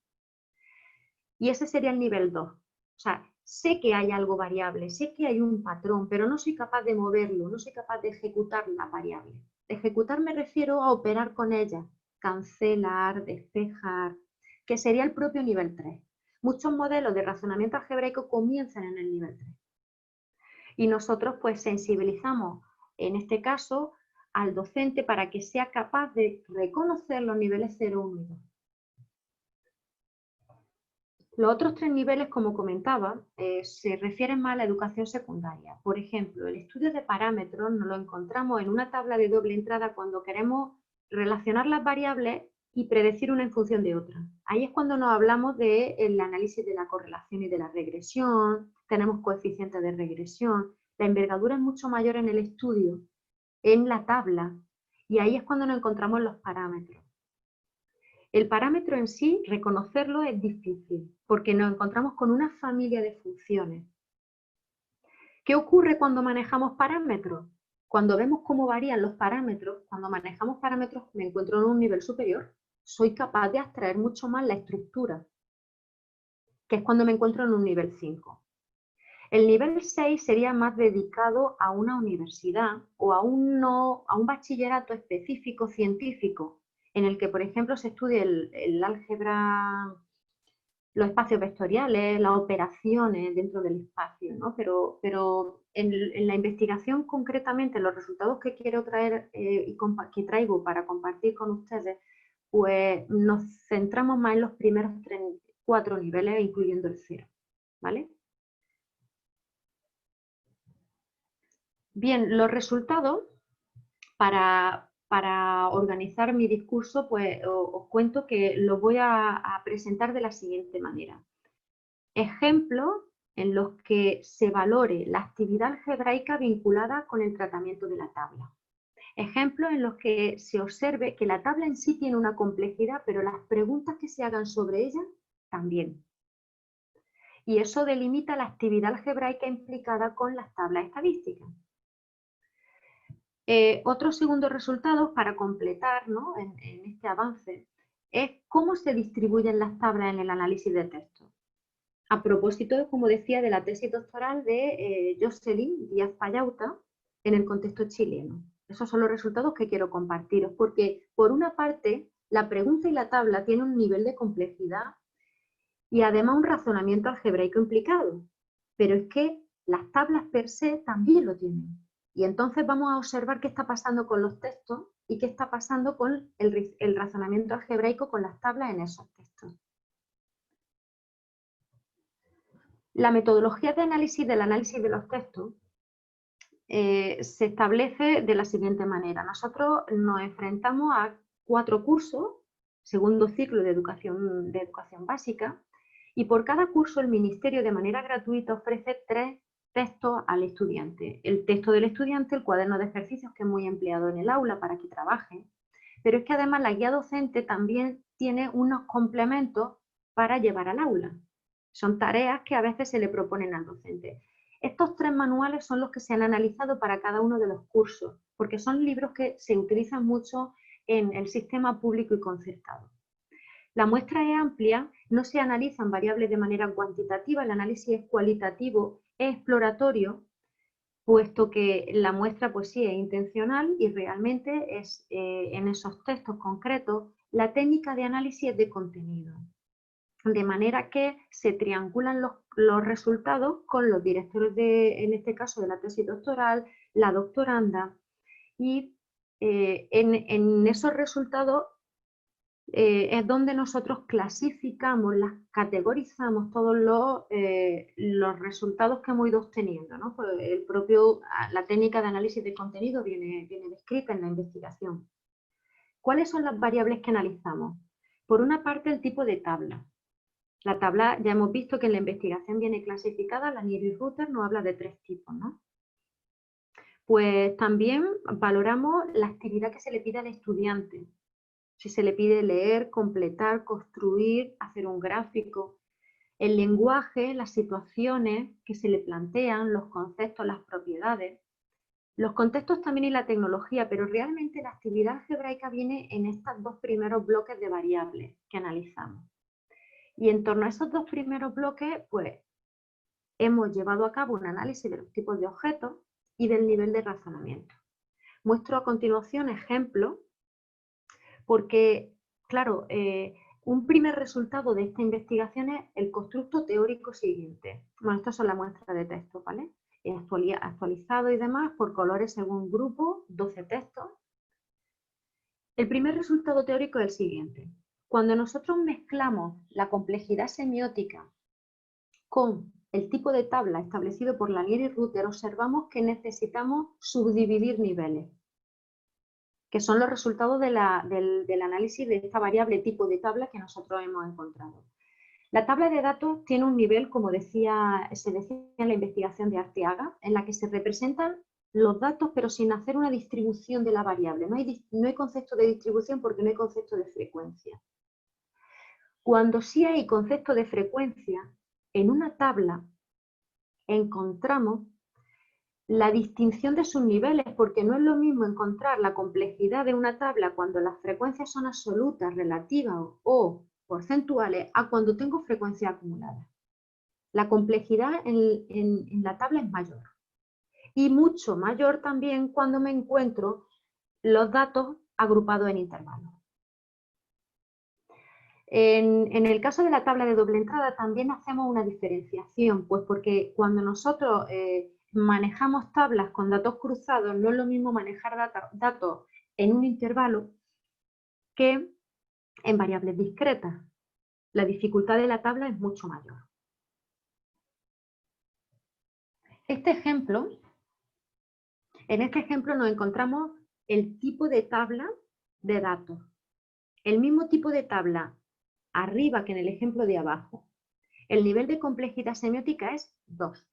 Speaker 4: y ese sería el nivel 2. O sea, sé que hay algo variable, sé que hay un patrón, pero no soy capaz de moverlo, no soy capaz de ejecutar la variable. De ejecutar me refiero a operar con ella, cancelar, despejar, que sería el propio nivel 3. Muchos modelos de razonamiento algebraico comienzan en el nivel 3. Y nosotros pues sensibilizamos, en este caso, al docente para que sea capaz de reconocer los niveles 0, 1 y 2. Los otros 3 niveles, como comentaba, se refieren más a la educación secundaria. Por ejemplo, el estudio de parámetros nos lo encontramos en una tabla de doble entrada cuando queremos relacionar las variables y predecir una en función de otra. Ahí es cuando nos hablamos del análisis de la correlación y de la regresión, tenemos coeficientes de regresión. La envergadura es mucho mayor en el estudio, en la tabla, y ahí es cuando nos encontramos los parámetros. El parámetro en sí, reconocerlo es difícil, porque nos encontramos con una familia de funciones. ¿Qué ocurre cuando manejamos parámetros? Cuando vemos cómo varían los parámetros, cuando manejamos parámetros me encuentro en un nivel superior, soy capaz de abstraer mucho más la estructura, que es cuando me encuentro en un nivel 5. El nivel 6 sería más dedicado a una universidad o a un bachillerato específico científico, en el que, por ejemplo, se estudie el álgebra, los espacios vectoriales, las operaciones dentro del espacio, ¿no? Pero en la investigación concretamente, los resultados que quiero traer y que traigo para compartir con ustedes, pues nos centramos más en los primeros 4 niveles, incluyendo el 0, ¿vale? Bien, los resultados, para organizar mi discurso, pues os cuento que lo voy a presentar de la siguiente manera. Ejemplos en los que se valore la actividad algebraica vinculada con el tratamiento de la tabla. Ejemplos en los que se observe que la tabla en sí tiene una complejidad, pero las preguntas que se hagan sobre ella también. Y eso delimita la actividad algebraica implicada con las tablas estadísticas. Otro segundo resultado para completar, ¿no?, en este avance es cómo se distribuyen las tablas en el análisis de texto. A propósito, como decía, de la tesis doctoral de Jocelyn Díaz Payauta en el contexto chileno. Esos son los resultados que quiero compartiros, porque por una parte la pregunta y la tabla tienen un nivel de complejidad y además un razonamiento algebraico implicado, pero es que las tablas per se también lo tienen. Y entonces vamos a observar qué está pasando con los textos y qué está pasando con el razonamiento algebraico con las tablas en esos textos. La metodología de análisis del análisis de los textos se establece de la siguiente manera. Nosotros nos enfrentamos a 4 cursos, segundo ciclo de educación básica, y por cada curso el Ministerio de manera gratuita ofrece 3 textos al estudiante. El texto del estudiante, el cuaderno de ejercicios, que es muy empleado en el aula para que trabaje, pero es que además la guía docente también tiene unos complementos para llevar al aula. Son tareas que a veces se le proponen al docente. Estos 3 manuales son los que se han analizado para cada uno de los cursos, porque son libros que se utilizan mucho en el sistema público y concertado. La muestra es amplia, no se analizan variables de manera cuantitativa, el análisis es cualitativo, es exploratorio, puesto que la muestra pues sí es intencional y realmente es en esos textos concretos la técnica de análisis es de contenido. De manera que se triangulan los resultados con los directores, en este caso de la tesis doctoral, la doctoranda, y en esos resultados es donde nosotros clasificamos, categorizamos todos los resultados que hemos ido obteniendo, ¿no? Pues la técnica de análisis de contenido viene descrita en la investigación. ¿Cuáles son las variables que analizamos? Por una parte, el tipo de tabla. La tabla, ya hemos visto que en la investigación viene clasificada, la Nielsen-Ruther nos habla de 3 tipos, ¿no? Pues también valoramos la actividad que se le pide al estudiante. Si se le pide leer, completar, construir, hacer un gráfico. El lenguaje, las situaciones que se le plantean, los conceptos, las propiedades. Los contextos también y la tecnología, pero realmente la actividad algebraica viene en estos 2 primeros bloques de variables que analizamos. Y en torno a esos 2 primeros bloques, pues hemos llevado a cabo un análisis de los tipos de objetos y del nivel de razonamiento. Muestro a continuación ejemplos porque, claro, un primer resultado de esta investigación es el constructo teórico siguiente. Bueno, estas son las muestras de texto, ¿vale? Actualizado y demás por colores según grupo, 12 textos. El primer resultado teórico es el siguiente. Cuando nosotros mezclamos la complejidad semiótica con el tipo de tabla establecido por Lanier y Ruther, observamos que necesitamos subdividir niveles, que son los resultados del análisis de esta variable tipo de tabla que nosotros hemos encontrado. La tabla de datos tiene un nivel, como se decía en la investigación de Arteaga, en la que se representan los datos pero sin hacer una distribución de la variable. No hay concepto de distribución porque no hay concepto de frecuencia. Cuando sí hay concepto de frecuencia, en una tabla encontramos la distinción de sus niveles, porque no es lo mismo encontrar la complejidad de una tabla cuando las frecuencias son absolutas, relativas o porcentuales, a cuando tengo frecuencia acumulada. La complejidad en la tabla es mayor. Y mucho mayor también cuando me encuentro los datos agrupados en intervalos. En el caso de la tabla de doble entrada también hacemos una diferenciación, pues porque cuando nosotros manejamos tablas con datos cruzados, no es lo mismo manejar datos en un intervalo que en variables discretas. La dificultad de la tabla es mucho mayor. En este ejemplo nos encontramos el tipo de tabla de datos. El mismo tipo de tabla arriba que en el ejemplo de abajo. El nivel de complejidad semiótica es 2.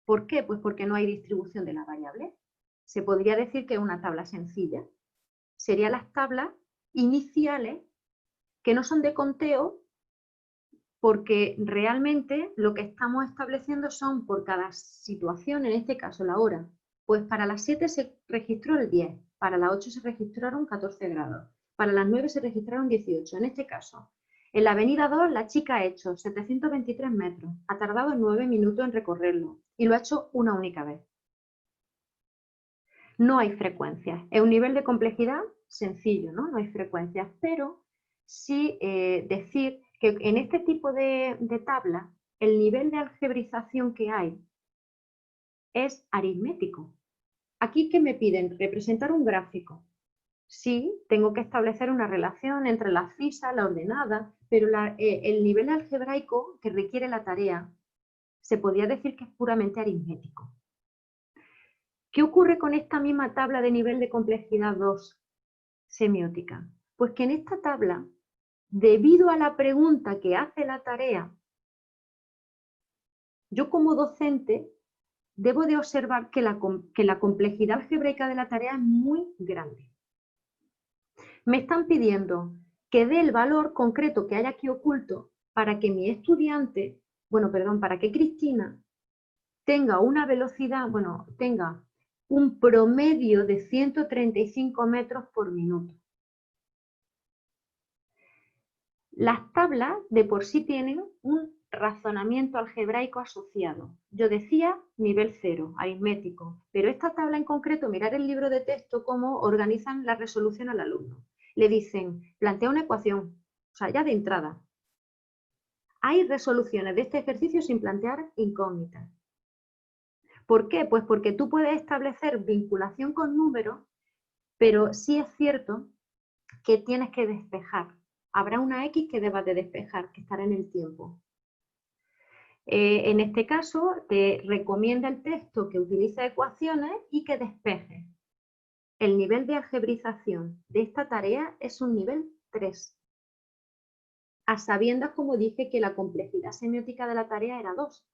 Speaker 4: ¿Por qué? Pues porque no hay distribución de la variable. Se podría decir que es una tabla sencilla. Serían las tablas iniciales que no son de conteo, porque realmente lo que estamos estableciendo son por cada situación, en este caso la hora. Pues para las 7 se registró el 10, para las 8 se registraron 14 grados, para las 9 se registraron 18. En este caso, en la avenida 2 la chica ha hecho 723 metros, ha tardado 9 minutos en recorrerlo y lo ha hecho una única vez. No hay frecuencias, es un nivel de complejidad sencillo, ¿no? No hay frecuencias, pero sí decir que en este tipo de tabla el nivel de algebrización que hay es aritmético. Aquí, ¿qué me piden? Representar un gráfico. Sí, tengo que establecer una relación entre la fisa, la ordenada, pero el nivel algebraico que requiere la tarea se podría decir que es puramente aritmético. ¿Qué ocurre con esta misma tabla de nivel de complejidad 2 semiótica? Pues que en esta tabla, debido a la pregunta que hace la tarea, yo como docente debo de observar que la complejidad algebraica de la tarea es muy grande. Me están pidiendo que dé el valor concreto que hay aquí oculto para que mi estudiante, para que Cristina tenga una velocidad, tenga un promedio de 135 metros por minuto. Las tablas de por sí tienen un razonamiento algebraico asociado. Yo decía nivel 0, aritmético, pero esta tabla en concreto, mirar el libro de texto cómo organizan la resolución al alumno. Le dicen, plantea una ecuación, o sea, ya de entrada. Hay resoluciones de este ejercicio sin plantear incógnitas. ¿Por qué? Pues porque tú puedes establecer vinculación con números, pero sí es cierto que tienes que despejar. Habrá una X que debas de despejar, que estará en el tiempo. En este caso, te recomienda el texto que utilice ecuaciones y que despejes. El nivel de algebrización de esta tarea es un nivel 3. A sabiendas, como dije, que la complejidad semiótica de la tarea era 2.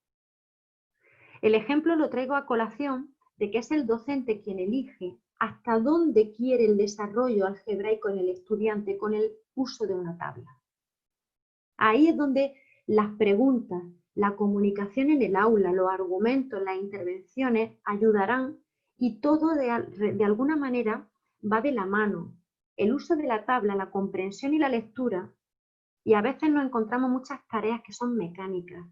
Speaker 4: El ejemplo lo traigo a colación de que es el docente quien elige hasta dónde quiere el desarrollo algebraico en el estudiante con el uso de una tabla. Ahí es donde las preguntas, la comunicación en el aula, los argumentos, las intervenciones ayudarán y todo de alguna manera va de la mano. El uso de la tabla, la comprensión y la lectura, y a veces nos encontramos muchas tareas que son mecánicas.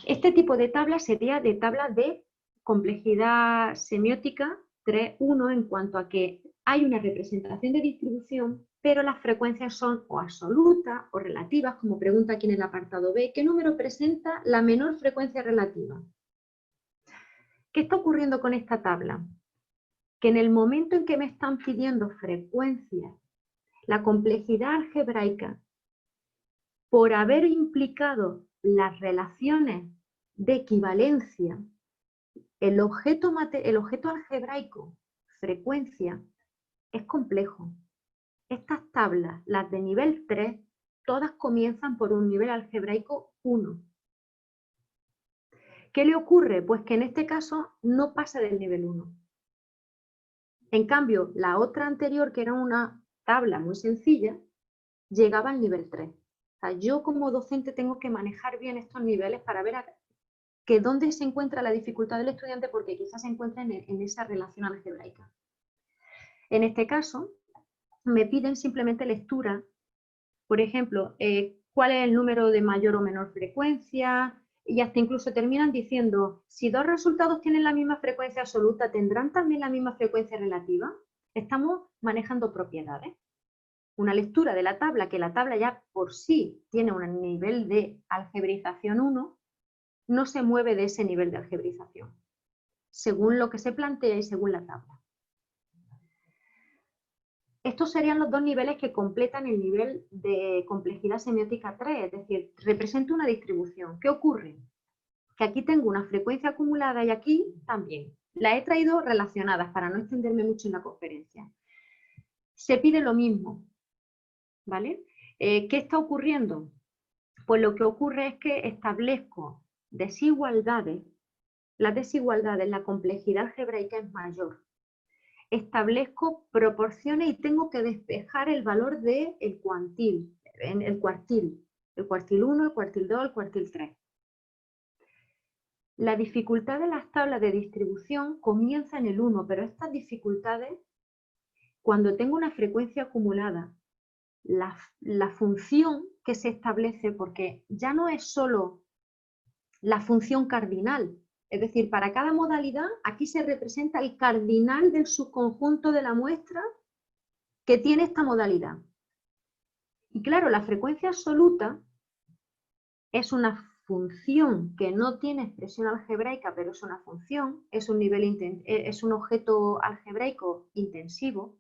Speaker 4: Este tipo de tabla sería de tabla de complejidad semiótica 3.1 en cuanto a que hay una representación de distribución, pero las frecuencias son o absolutas o relativas, como pregunta aquí en el apartado B. ¿Qué número presenta la menor frecuencia relativa? ¿Qué está ocurriendo con esta tabla? Que en el momento en que me están pidiendo frecuencias, la complejidad algebraica, por haber implicado las relaciones de equivalencia, el objeto algebraico, frecuencia, es complejo. Estas tablas, las de nivel 3, todas comienzan por un nivel algebraico 1. ¿Qué le ocurre? Pues que en este caso no pasa del nivel 1. En cambio, la otra anterior, que era una tabla muy sencilla, llegaba al nivel 3. O sea, yo como docente tengo que manejar bien estos niveles para ver que dónde se encuentra la dificultad del estudiante, porque quizás se encuentra en esa relación algebraica. En este caso, me piden simplemente lectura, por ejemplo, cuál es el número de mayor o menor frecuencia, y hasta incluso terminan diciendo, si dos resultados tienen la misma frecuencia absoluta, ¿tendrán también la misma frecuencia relativa? Estamos manejando propiedades. Una lectura de la tabla, que la tabla ya por sí tiene un nivel de algebraización 1, no se mueve de ese nivel de algebraización, según lo que se plantea y según la tabla. Estos serían los dos niveles que completan el nivel de complejidad semiótica 3, es decir, represento una distribución. ¿Qué ocurre? Que aquí tengo una frecuencia acumulada y aquí también. Las he traído relacionadas para no extenderme mucho en la conferencia. Se pide lo mismo, ¿vale? ¿Qué está ocurriendo? Pues lo que ocurre es que establezco desigualdades. Las desigualdades, la complejidad algebraica es mayor. Establezco proporciones y tengo que despejar el valor del cuartil, el cuartil 1, el cuartil 2, el cuartil 3. La dificultad de las tablas de distribución comienza en el 1, pero estas dificultades, cuando tengo una frecuencia acumulada, la función que se establece, porque ya no es solo la función cardinal, es decir, para cada modalidad aquí se representa el cardinal del subconjunto de la muestra que tiene esta modalidad. Y claro, la frecuencia absoluta es una función que no tiene expresión algebraica, pero es una función, es un objeto algebraico intensivo.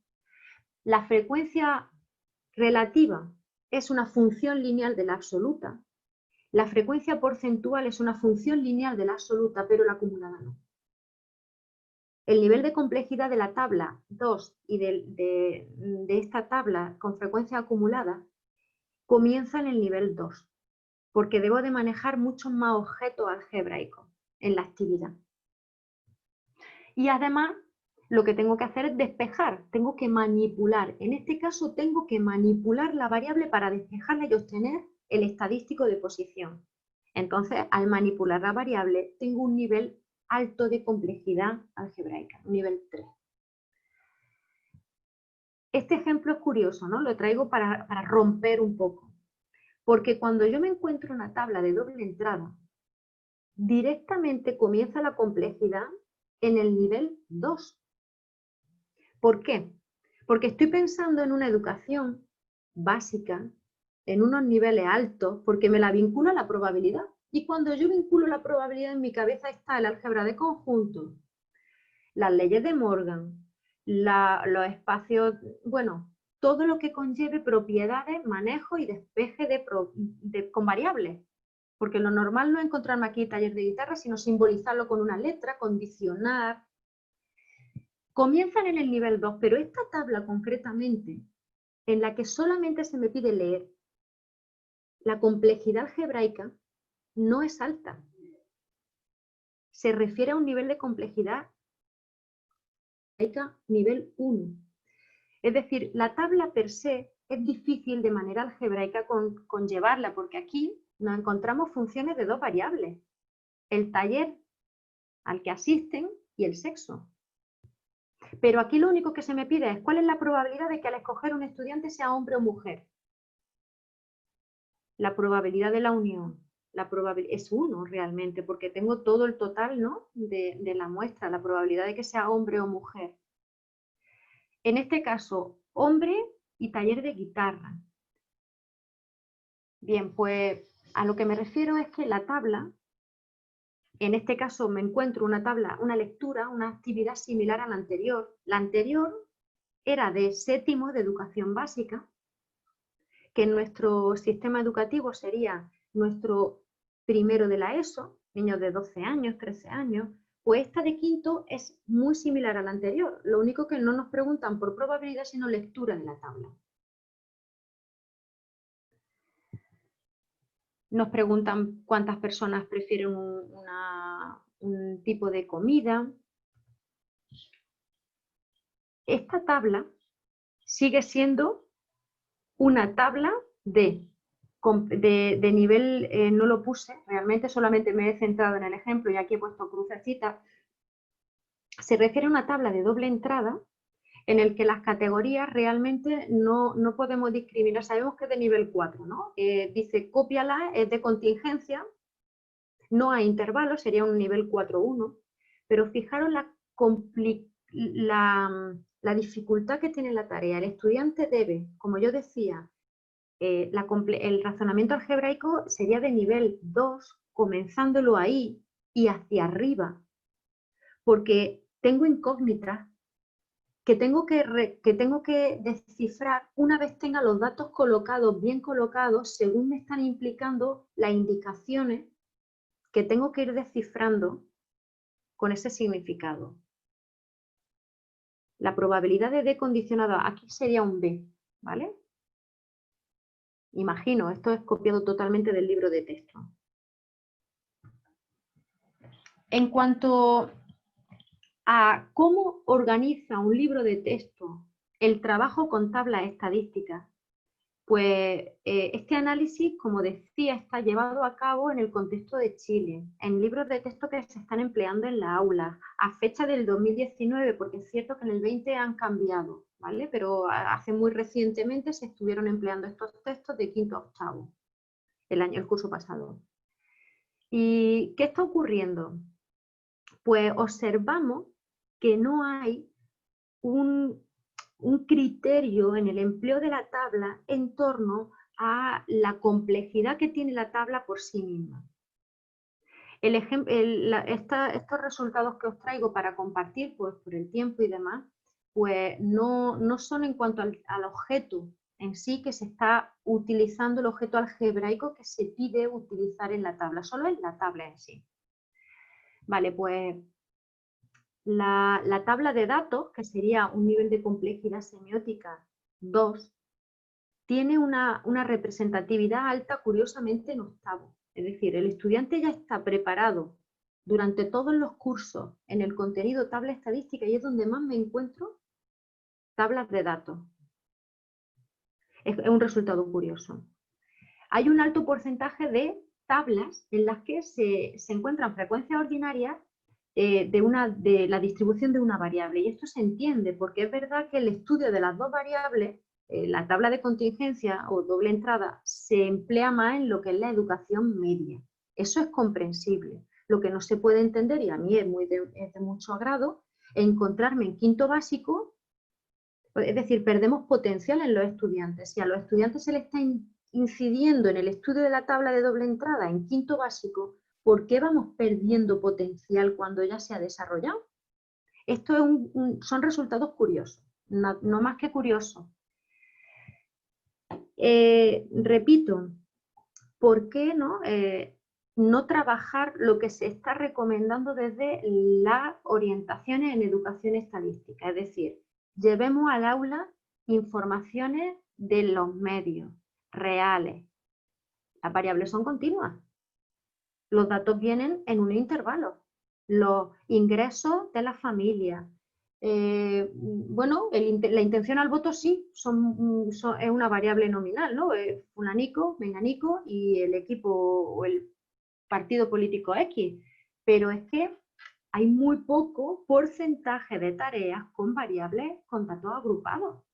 Speaker 4: La frecuencia relativa es una función lineal de la absoluta. La frecuencia porcentual es una función lineal de la absoluta, pero la acumulada no. El nivel de complejidad de la tabla 2 y de esta tabla con frecuencia acumulada comienza en el nivel 2, porque debo de manejar muchos más objetos algebraicos en la actividad. Y además, lo que tengo que hacer es despejar, tengo que manipular. En este caso, tengo que manipular la variable para despejarla y obtener el estadístico de posición. Entonces, al manipular la variable, tengo un nivel alto de complejidad algebraica, un nivel 3. Este ejemplo es curioso, ¿no? Lo traigo para romper un poco. Porque cuando yo me encuentro una tabla de doble entrada, directamente comienza la complejidad en el nivel 2. ¿Por qué? Porque estoy pensando en una educación básica, en unos niveles altos, porque me la vinculo a la probabilidad. Y cuando yo vinculo la probabilidad, en mi cabeza está el álgebra de conjuntos, las leyes de Morgan, los espacios, bueno, todo lo que conlleve propiedades, manejo y despeje con variables. Porque lo normal no es encontrarme aquí taller de guitarra, sino simbolizarlo con una letra, condicionar. Comienzan en el nivel 2, pero esta tabla concretamente, en la que solamente se me pide leer, la complejidad algebraica no es alta. Se refiere a un nivel de complejidad algebraica nivel 1. Es decir, la tabla per se es difícil de manera algebraica conllevarla, porque aquí nos encontramos funciones de dos variables, el taller al que asisten y el sexo. Pero aquí lo único que se me pide es cuál es la probabilidad de que al escoger un estudiante sea hombre o mujer. La probabilidad de la unión. la probabilidad es 1 realmente, porque tengo todo el total, ¿no?, de la muestra, la probabilidad de que sea hombre o mujer. En este caso, hombre y taller de guitarra. Bien, pues a lo que me refiero es que la tabla, en este caso me encuentro una tabla, una lectura, una actividad similar a la anterior. La anterior era de 7º de educación básica, que en nuestro sistema educativo sería nuestro primero de la ESO, niños de 12 años, 13 años, pues esta de 5º es muy similar a la anterior. Lo único que no nos preguntan por probabilidad, sino lectura de la tabla. Nos preguntan cuántas personas prefieren un tipo de comida. Esta tabla sigue siendo una tabla de nivel, no lo puse, realmente solamente me he centrado en el ejemplo y aquí he puesto crucecitas. Se refiere a una tabla de doble entrada en el que las categorías realmente no podemos discriminar. Sabemos que es de nivel 4, ¿no? Dice cópiala, es de contingencia, no hay intervalos, sería un nivel 4-1, pero fijaros la dificultad que tiene la tarea. El estudiante debe, como yo decía, el razonamiento algebraico sería de nivel 2, comenzándolo ahí y hacia arriba, porque tengo incógnitas que tengo que descifrar una vez tenga los datos colocados, bien colocados, según me están implicando las indicaciones que tengo que ir descifrando con ese significado. La probabilidad de D condicionado aquí sería un B, ¿vale? Imagino, esto es copiado totalmente del libro de texto. En cuanto a cómo organiza un libro de texto el trabajo con tablas estadísticas, pues este análisis, como decía, está llevado a cabo en el contexto de Chile, en libros de texto que se están empleando en la aula, a fecha del 2019, porque es cierto que en el 20 han cambiado, ¿vale? Pero hace muy recientemente se estuvieron empleando estos textos de 5º a 8º, el curso pasado. ¿Y qué está ocurriendo? Pues observamos que no hay un criterio en el empleo de la tabla en torno a la complejidad que tiene la tabla por sí misma. Estos resultados que os traigo para compartir, pues por el tiempo y demás, pues no son en cuanto al objeto en sí que se está utilizando, el objeto algebraico que se pide utilizar en la tabla, solo en la tabla en sí. Vale, pues la tabla de datos, que sería un nivel de complejidad semiótica 2, tiene una representatividad alta curiosamente en 8º. Es decir, el estudiante ya está preparado durante todos los cursos en el contenido tabla estadística y es donde más me encuentro tablas de datos. Es un resultado curioso. Hay un alto porcentaje de tablas en las que se encuentran frecuencias ordinarias de la distribución de una variable. Y esto se entiende porque es verdad que el estudio de las dos variables, la tabla de contingencia o doble entrada, se emplea más en lo que es la educación media. Eso es comprensible. Lo que no se puede entender, y a mí es de mucho agrado, es encontrarme en 5º básico, es decir, perdemos potencial en los estudiantes. Si a los estudiantes se les está incidiendo en el estudio de la tabla de doble entrada en 5º básico, ¿por qué vamos perdiendo potencial cuando ya se ha desarrollado? Esto son resultados curiosos, no más que curiosos. Repito, ¿por qué no trabajar lo que se está recomendando desde las orientaciones en educación estadística? Es decir, llevemos al aula informaciones de los medios reales. Las variables son continuas. Los datos vienen en un intervalo. Los ingresos de la familia. Bueno, la intención al voto sí, es una variable nominal, ¿no? Fulanico, menganico y el equipo o el partido político X. Pero es que hay muy poco porcentaje de tareas con variables con datos agrupados.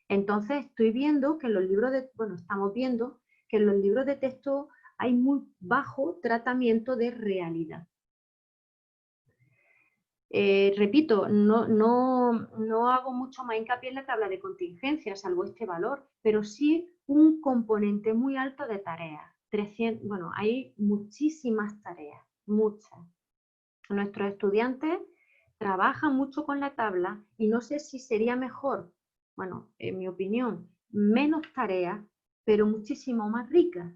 Speaker 4: Entonces estoy viendo que en los libros estamos viendo que en los libros de texto hay muy bajo tratamiento de realidad. Repito, no hago mucho más hincapié en la tabla de contingencia, salvo este valor, pero sí un componente muy alto de tareas. 300, bueno, hay muchísimas tareas, muchas. Nuestros estudiantes trabajan mucho con la tabla y no sé si sería mejor, bueno, en mi opinión, menos tareas, pero muchísimo más ricas.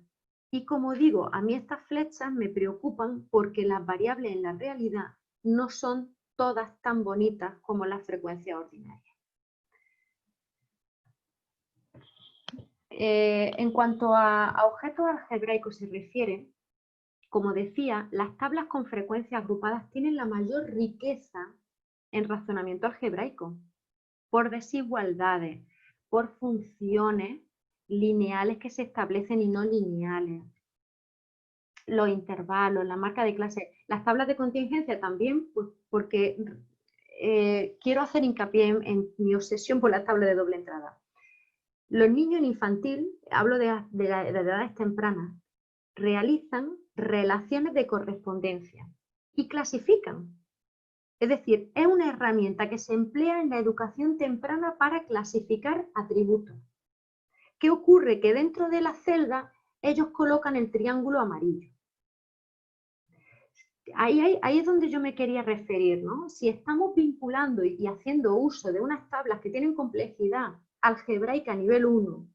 Speaker 4: Y como digo, a mí estas flechas me preocupan porque las variables en la realidad no son todas tan bonitas como las frecuencias ordinarias. En cuanto a objetos algebraicos se refiere, como decía, las tablas con frecuencias agrupadas tienen la mayor riqueza en razonamiento algebraico, por desigualdades, por funciones lineales que se establecen y no lineales, los intervalos, la marca de clase, las tablas de contingencia también, pues porque quiero hacer hincapié en mi obsesión por la tabla de doble entrada. Los niños en infantil, hablo de edades tempranas, realizan relaciones de correspondencia y clasifican. Es decir, es una herramienta que se emplea en la educación temprana para clasificar atributos. ¿Qué ocurre? Que dentro de la celda ellos colocan el triángulo amarillo. Ahí es donde yo me quería referir, ¿no? Si estamos vinculando y haciendo uso de unas tablas que tienen complejidad algebraica a nivel 1,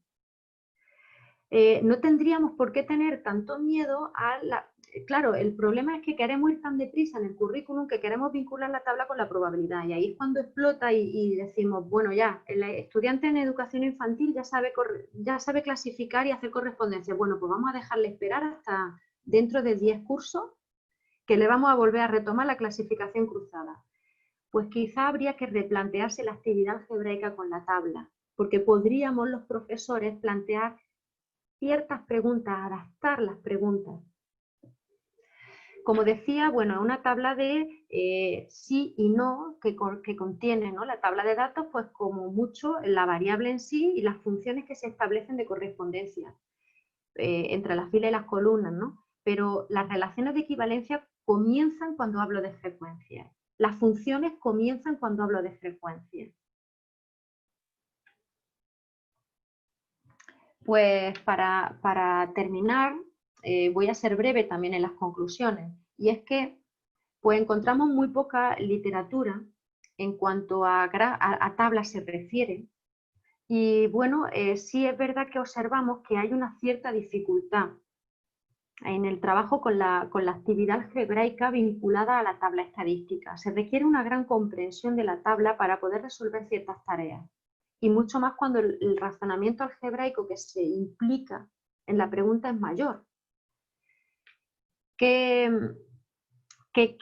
Speaker 4: no tendríamos por qué tener tanto miedo a la... Claro, el problema es que queremos ir tan deprisa en el currículum que queremos vincular la tabla con la probabilidad, y ahí es cuando explota y decimos, bueno, ya, el estudiante en educación infantil ya sabe clasificar y hacer correspondencia. Bueno, pues vamos a dejarle esperar hasta dentro de 10 cursos que le vamos a volver a retomar la clasificación cruzada. Pues quizá habría que replantearse la actividad algebraica con la tabla, porque podríamos los profesores plantear ciertas preguntas, adaptar las preguntas. Como decía, bueno, una tabla de sí y no que contiene, ¿no? La tabla de datos, pues como mucho la variable en sí y las funciones que se establecen de correspondencia entre las filas y las columnas, ¿no? Pero las relaciones de equivalencia comienzan cuando hablo de frecuencias. Las funciones comienzan cuando hablo de frecuencias. Pues para terminar, voy a ser breve también en las conclusiones, y es que pues encontramos muy poca literatura en cuanto a tablas se refiere, y bueno, sí es verdad que observamos que hay una cierta dificultad en el trabajo con la actividad algebraica vinculada a la tabla estadística. Se requiere una gran comprensión de la tabla para poder resolver ciertas tareas, y mucho más cuando el razonamiento algebraico que se implica en la pregunta es mayor. ¿Qué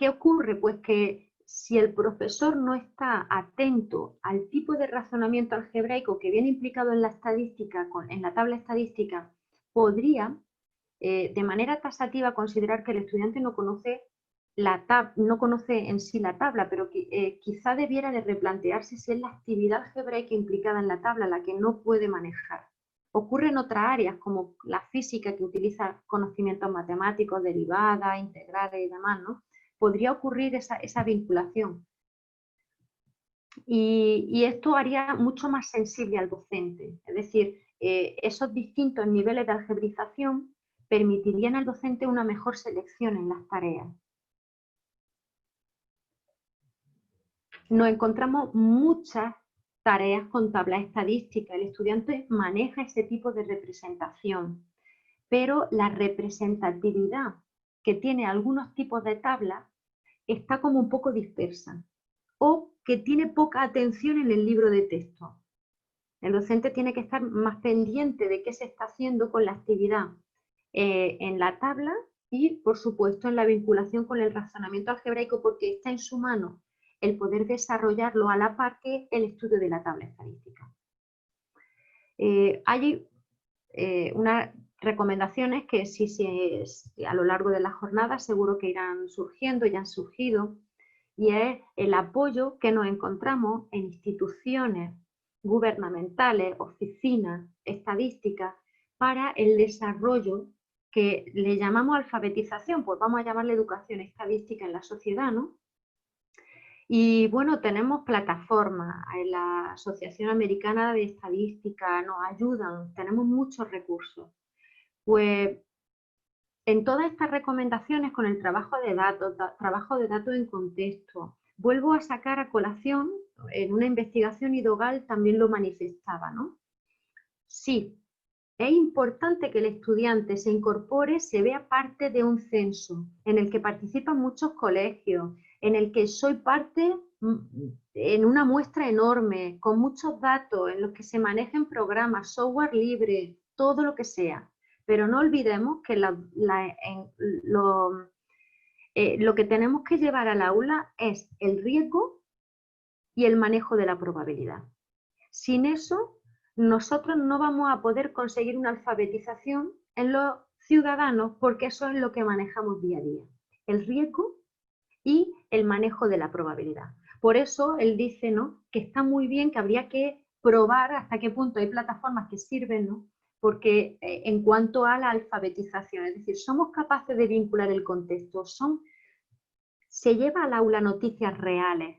Speaker 4: ocurre? Pues que si el profesor no está atento al tipo de razonamiento algebraico que viene implicado en la estadística, en la tabla estadística, podría de manera taxativa considerar que el estudiante no conoce en sí la tabla, pero quizá debiera de replantearse si es la actividad algebraica implicada en la tabla la que no puede manejar. Ocurre en otras áreas como la física, que utiliza conocimientos matemáticos, derivadas, integrales y demás, ¿no? Podría ocurrir esa vinculación. Y esto haría mucho más sensible al docente. Es decir, esos distintos niveles de algebrización permitirían al docente una mejor selección en las tareas. Nos encontramos muchas tareas con tablas estadísticas. El estudiante maneja ese tipo de representación, pero la representatividad que tiene algunos tipos de tablas está como un poco dispersa, o que tiene poca atención en el libro de texto. El docente tiene que estar más pendiente de qué se está haciendo con la actividad en la tabla y, por supuesto, en la vinculación con el razonamiento algebraico, porque está en su mano el poder desarrollarlo a la par que el estudio de la tabla estadística. Hay unas recomendaciones que a lo largo de la jornada seguro que irán surgiendo, ya han surgido, y es el apoyo que nos encontramos en instituciones gubernamentales, oficinas, estadísticas, para el desarrollo que le llamamos alfabetización, pues vamos a llamarle educación estadística en la sociedad, ¿no? Y bueno, tenemos plataformas, en la Asociación Americana de Estadística nos ayudan, tenemos muchos recursos. Pues en todas estas recomendaciones con el trabajo de datos en contexto, vuelvo a sacar a colación, en una investigación IDOGAL también lo manifestaba, ¿no? Sí, es importante que el estudiante se incorpore, se vea parte de un censo en el que participan muchos colegios, en el que soy parte en una muestra enorme, con muchos datos, en los que se manejen programas, software libre, todo lo que sea. Pero no olvidemos que lo que tenemos que llevar al aula es el riesgo y el manejo de la probabilidad. Sin eso, nosotros no vamos a poder conseguir una alfabetización en los ciudadanos, porque eso es lo que manejamos día a día, el riesgo y el manejo de la probabilidad. Por eso él dice, ¿no?, que está muy bien, que habría que probar hasta qué punto hay plataformas que sirven, ¿no?, porque en cuanto a la alfabetización, es decir, somos capaces de vincular el contexto, se lleva al aula noticias reales.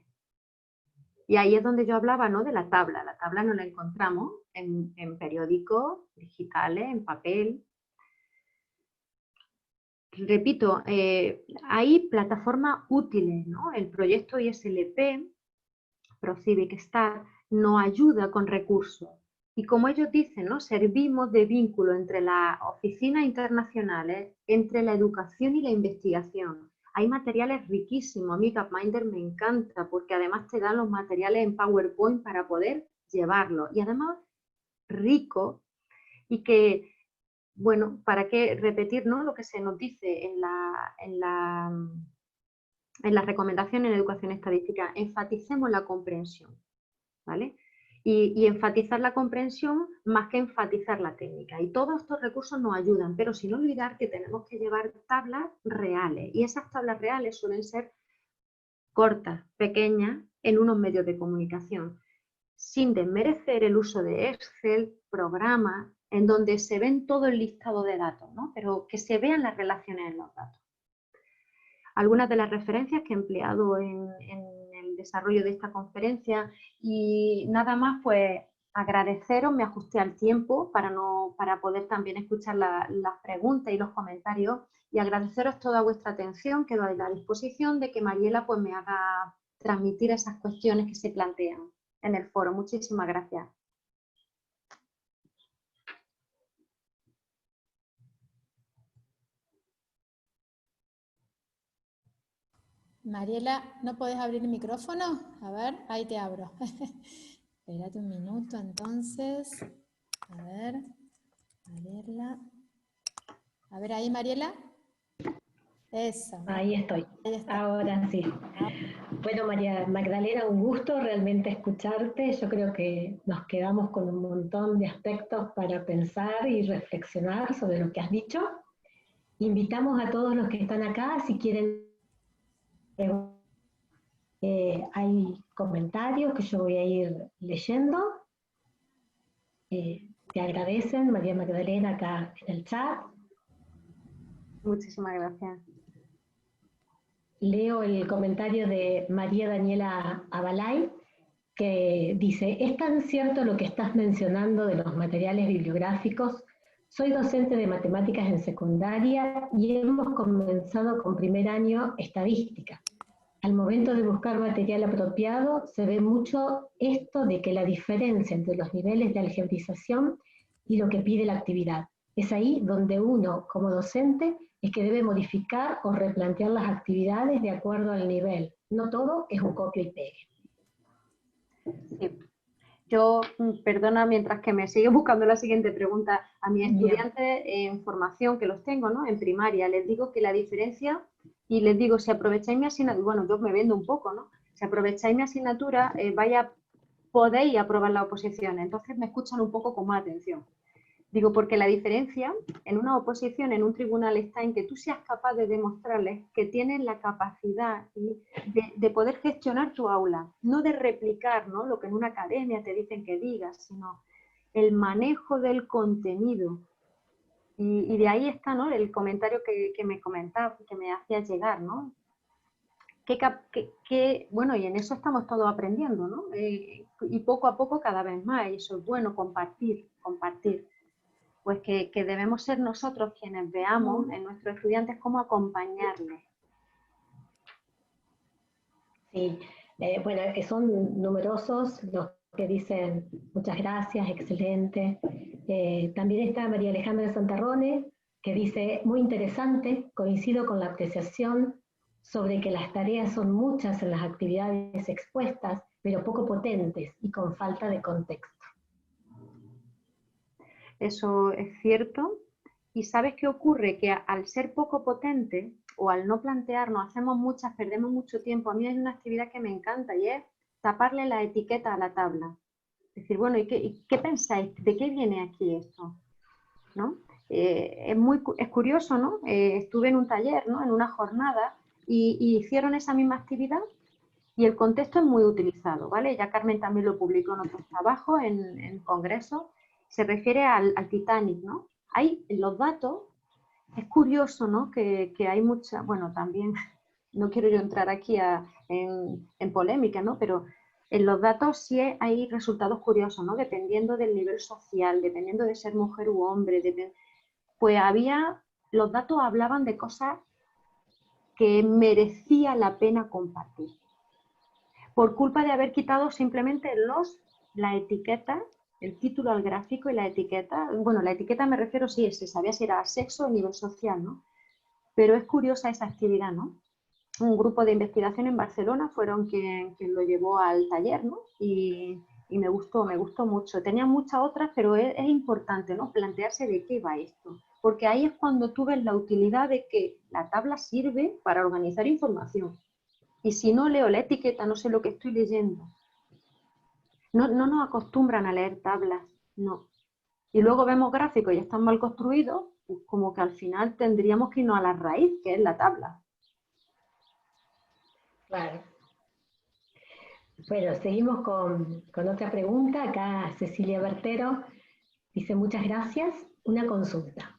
Speaker 4: Y ahí es donde yo hablaba, ¿no?, de la tabla no la encontramos en periódicos digitales, en papel. Repito, hay plataformas útiles, ¿no? El proyecto ISLP, ProCivic Star, nos ayuda con recursos. Y como ellos dicen, ¿no?, servimos de vínculo entre las oficinas internacionales, entre la educación y la investigación. Hay materiales riquísimos, a mí Gapminder me encanta, porque además te dan los materiales en PowerPoint para poder llevarlos. Y además rico, y que, bueno, ¿para qué repetir, ¿no?, lo que se nos dice en la recomendación en educación estadística? Enfaticemos la comprensión, ¿vale? Y enfatizar la comprensión más que enfatizar la técnica. Y todos estos recursos nos ayudan, pero sin olvidar que tenemos que llevar tablas reales. Y esas tablas reales suelen ser cortas, pequeñas, en unos medios de comunicación, sin desmerecer el uso de Excel, programas, en donde se ven todo el listado de datos, ¿no?, pero que se vean las relaciones en los datos. Algunas de las referencias que he empleado en el desarrollo de esta conferencia, y nada más, pues agradeceros, me ajusté al tiempo para poder también escuchar las preguntas y los comentarios, y agradeceros toda vuestra atención, quedo a la disposición de que Mariela pues me haga transmitir esas cuestiones que se plantean en el foro. Muchísimas gracias.
Speaker 2: Mariela, ¿no podés abrir el micrófono? A ver, ahí te abro. Espérate un minuto entonces. A ver, Mariela. A ver ahí, Mariela. Eso.
Speaker 3: Ahí estoy.
Speaker 2: Ahí está.
Speaker 3: Ahora sí. Bueno, María Magdalena, un gusto realmente escucharte. Yo creo que nos quedamos con un montón de aspectos para pensar y reflexionar sobre lo que has dicho. Invitamos a todos los que están acá, si quieren, hay comentarios que yo voy a ir leyendo. Te agradecen, María Magdalena, acá en el chat.
Speaker 4: Muchísimas gracias.
Speaker 3: Leo el comentario de María Daniela Abalay, que dice: es tan cierto lo que estás mencionando de los materiales bibliográficos. Soy docente de matemáticas en secundaria y hemos comenzado con primer año estadística. Al momento de buscar material apropiado, se ve mucho esto de que la diferencia entre los niveles de alfabetización y lo que pide la actividad. Es ahí donde uno, como docente, es que debe modificar o replantear las actividades de acuerdo al nivel. No todo es un copia y pegue.
Speaker 4: Sí. Yo, perdona, mientras que me sigue buscando la siguiente pregunta, a mis estudiantes en formación, que los tengo, ¿no?, en primaria, les digo que la diferencia, y les digo, si aprovecháis mi asignatura, bueno, yo me vendo un poco, ¿no?, si aprovecháis mi asignatura, podéis aprobar las oposiciones. Entonces me escuchan un poco con más atención. Digo, porque la diferencia en una oposición, en un tribunal, está en que tú seas capaz de demostrarles que tienes la capacidad de poder gestionar tu aula, no de replicar, ¿no?, lo que en una academia te dicen que digas, sino el manejo del contenido. Y de ahí está, ¿no?, el comentario que me comentaba, que me hacía llegar, ¿no? Bueno, y en eso estamos todos aprendiendo, ¿no? Y poco a poco cada vez más, y eso es bueno, compartir. Pues que debemos ser nosotros quienes veamos en nuestros estudiantes cómo acompañarles.
Speaker 3: Sí, bueno, que son numerosos los que dicen muchas gracias, excelente. También está María Alejandra Santarrone, que dice, muy interesante, coincido con la apreciación sobre que las tareas son muchas en las actividades expuestas, pero poco potentes y con falta de contexto.
Speaker 4: Eso es cierto. ¿Y sabes qué ocurre? Que al ser poco potente o al no plantearnos, hacemos muchas, perdemos mucho tiempo. A mí hay una actividad que me encanta y es taparle la etiqueta a la tabla. Es decir, bueno, ¿y qué pensáis? ¿De qué viene aquí esto? ¿No? Es curioso, ¿no? Estuve en un taller, ¿no?, en una jornada y hicieron esa misma actividad y el contexto es muy utilizado, ¿vale? Ya Carmen también lo publicó en otros trabajos, en congresos. Se refiere al Titanic, ¿no? Hay los datos, es curioso, ¿no?, que hay mucha, bueno, también, no quiero yo entrar aquí en polémica, ¿no?, pero en los datos sí hay resultados curiosos, ¿no?, dependiendo del nivel social, dependiendo de ser mujer u hombre, pues los datos hablaban de cosas que merecía la pena compartir, por culpa de haber quitado simplemente la etiqueta, el título al gráfico y la etiqueta. Bueno, la etiqueta me refiero, sí, se sabía si era sexo o nivel social, ¿no? Pero es curiosa esa actividad, ¿no? Un grupo de investigación en Barcelona fueron quien lo llevó al taller, ¿no? Y me gustó mucho. Tenía muchas otras, pero es importante, ¿no?, plantearse de qué va esto. Porque ahí es cuando tú ves la utilidad de que la tabla sirve para organizar información. Y si no leo la etiqueta, no sé lo que estoy leyendo. No nos acostumbran a leer tablas, no. Y luego vemos gráficos y están mal construidos, pues como que al final tendríamos que irnos a la raíz, que es la tabla.
Speaker 3: Claro. Bueno, seguimos con otra pregunta. Acá Cecilia Bertero dice, muchas gracias. Una consulta.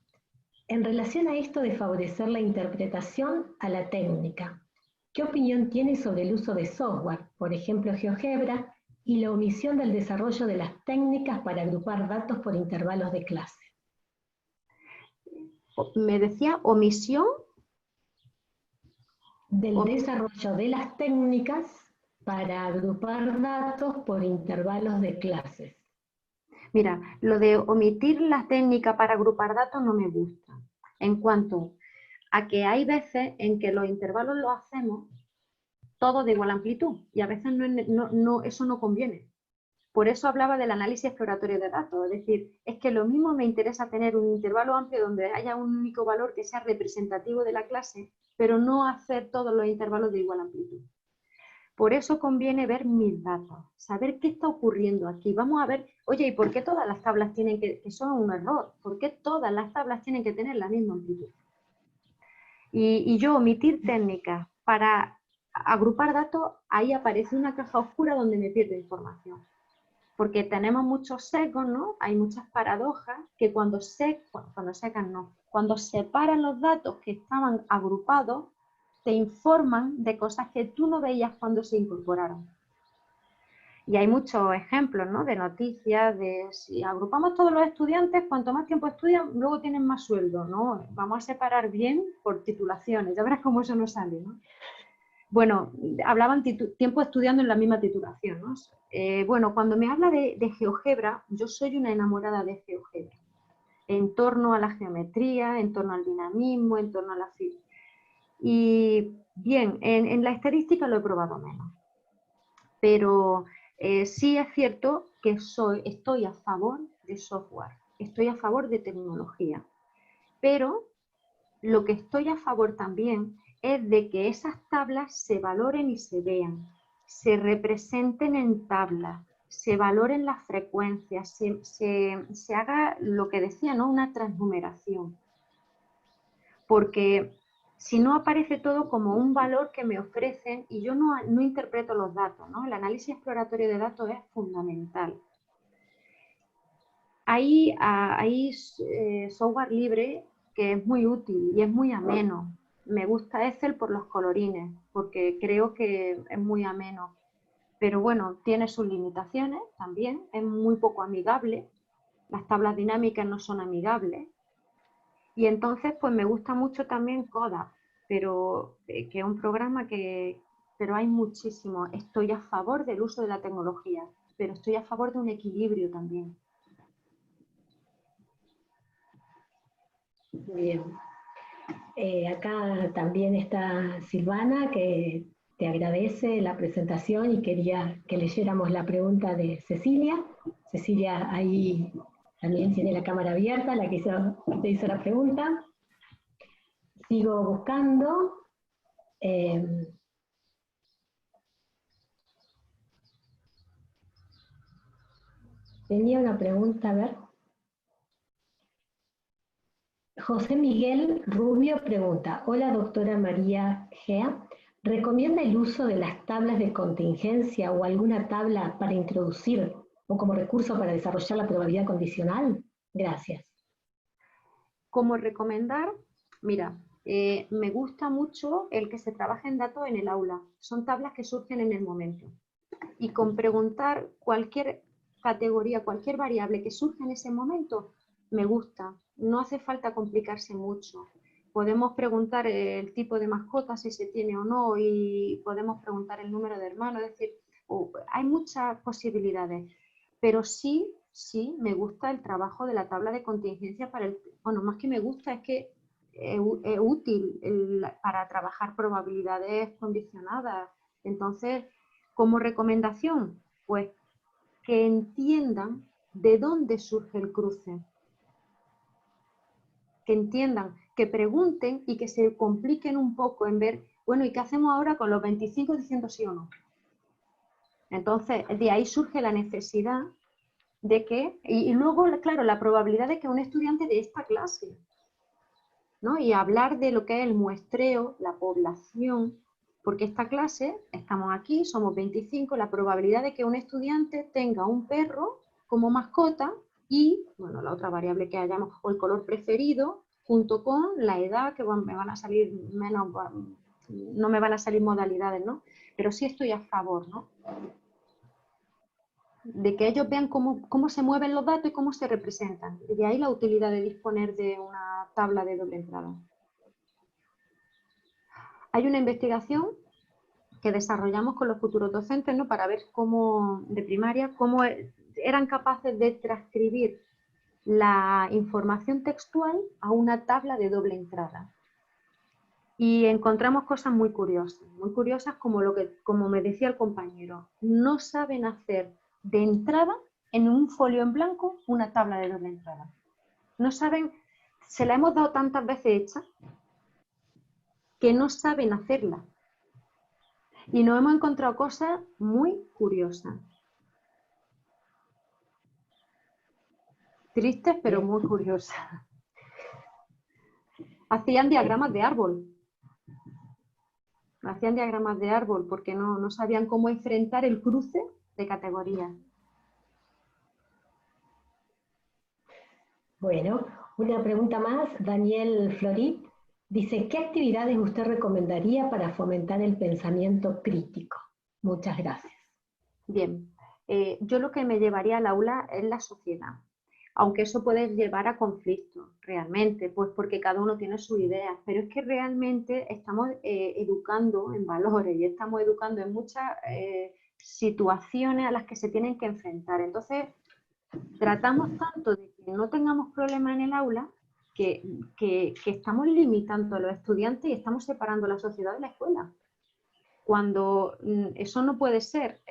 Speaker 3: En relación a esto de favorecer la interpretación a la técnica, ¿qué opinión tiene sobre el uso de software, por ejemplo GeoGebra, y la omisión del desarrollo de las técnicas para agrupar datos por intervalos de clase?
Speaker 4: Me decía omisión.
Speaker 3: Del desarrollo de las técnicas para agrupar datos por intervalos de clases.
Speaker 4: Mira, lo de omitir la técnica para agrupar datos no me gusta. En cuanto a que hay veces en que los intervalos los hacemos todos de igual amplitud y a veces eso no conviene. Por eso hablaba del análisis exploratorio de datos. Es decir, es que lo mismo me interesa tener un intervalo amplio donde haya un único valor que sea representativo de la clase, pero no hacer todos los intervalos de igual amplitud. Por eso conviene ver mis datos, saber qué está ocurriendo aquí. Vamos a ver, oye, ¿y por qué todas las tablas tienen que son un error? ¿Por qué todas las tablas tienen que tener la misma amplitud? Y yo omitir técnicas para agrupar datos, ahí aparece una caja oscura donde me pierdo información. Porque tenemos muchos sesgos, ¿no? Hay muchas paradojas que cuando separan los datos que estaban agrupados, te informan de cosas que tú no veías cuando se incorporaron. Y hay muchos ejemplos, ¿no?, de noticias, de si agrupamos todos los estudiantes, cuanto más tiempo estudian, luego tienen más sueldo, ¿no? Vamos a separar bien por titulaciones, ya verás cómo eso no sale, ¿no? Bueno, hablaban tiempo estudiando en la misma titulación, ¿no? Bueno, cuando me habla de GeoGebra, yo soy una enamorada de GeoGebra, en torno a la geometría, en torno al dinamismo, en torno a la física. Y bien, en la estadística lo he probado menos, pero sí es cierto que estoy a favor de software, estoy a favor de tecnología, pero lo que estoy a favor también es de que esas tablas se valoren y se vean, se representen en tablas, se valoren las frecuencias, se haga lo que decía, ¿no?, una transnumeración. Porque si no aparece todo como un valor que me ofrecen y yo no interpreto los datos, ¿no? El análisis exploratorio de datos es fundamental. Hay software libre que es muy útil y es muy ameno. Me gusta Excel por los colorines, porque creo que es muy ameno. Pero bueno, tiene sus limitaciones también, es muy poco amigable. Las tablas dinámicas no son amigables. Y entonces, pues me gusta mucho también Coda, pero que es un programa pero hay muchísimo. Estoy a favor del uso de la tecnología, pero estoy a favor de un equilibrio también.
Speaker 3: Bien. Acá también está Silvana, que te agradece la presentación y quería que leyéramos la pregunta de Cecilia. Cecilia ahí también tiene la cámara abierta, la que te hizo la pregunta. Sigo buscando. Tenía una pregunta, a ver. José Miguel Rubio pregunta, hola doctora María Gea, ¿recomienda el uso de las tablas de contingencia o alguna tabla para introducir o como recurso para desarrollar la probabilidad condicional? Gracias.
Speaker 4: Como recomendar, mira, me gusta mucho el que se trabaje en datos en el aula. Son tablas que surgen en el momento. Y con preguntar cualquier categoría, cualquier variable que surge en ese momento, me gusta. No hace falta complicarse mucho. Podemos preguntar el tipo de mascota, si se tiene o no, y podemos preguntar el número de hermanos. Es decir, hay muchas posibilidades. Pero sí me gusta el trabajo de la tabla de contingencia bueno, más que me gusta, es que es útil para trabajar probabilidades condicionadas. Entonces, como recomendación, pues que entiendan de dónde surge el cruce. Que entiendan, que pregunten y que se compliquen un poco en ver, bueno, ¿y qué hacemos ahora con los 25 diciendo sí o no? Entonces, de ahí surge la necesidad de que, y luego, claro, la probabilidad de que un estudiante de esta clase, ¿no? Y hablar de lo que es el muestreo, la población, porque esta clase, estamos aquí, somos 25, la probabilidad de que un estudiante tenga un perro como mascota y, bueno, la otra variable que hayamos, o el color preferido, junto con la edad, que bueno, me van a salir menos, no me van a salir modalidades, ¿no? Pero sí estoy a favor, ¿no? De que ellos vean cómo se mueven los datos y cómo se representan. Y de ahí la utilidad de disponer de una tabla de doble entrada. Hay una investigación que desarrollamos con los futuros docentes, ¿no? Para ver de primaria, cómo eran capaces de transcribir la información textual a una tabla de doble entrada. Y encontramos cosas muy curiosas como me decía el compañero, no saben hacer de entrada en un folio en blanco una tabla de doble entrada. No saben, se la hemos dado tantas veces hecha que no saben hacerla. Y nos hemos encontrado cosas muy curiosas. Tristes, pero muy curiosas. Hacían diagramas de árbol. Hacían diagramas de árbol porque no sabían cómo enfrentar el cruce de categorías.
Speaker 3: Bueno, una pregunta más. Daniel Florit dice, ¿qué actividades usted recomendaría para fomentar el pensamiento crítico? Muchas gracias.
Speaker 4: Bien, yo lo que me llevaría al aula es la sociedad, aunque eso puede llevar a conflictos, realmente, pues porque cada uno tiene sus ideas, pero es que realmente estamos educando en valores y estamos educando en muchas situaciones a las que se tienen que enfrentar. Entonces, tratamos tanto de que no tengamos problemas en el aula que estamos limitando a los estudiantes y estamos separando la sociedad de la escuela. Cuando eso no puede ser.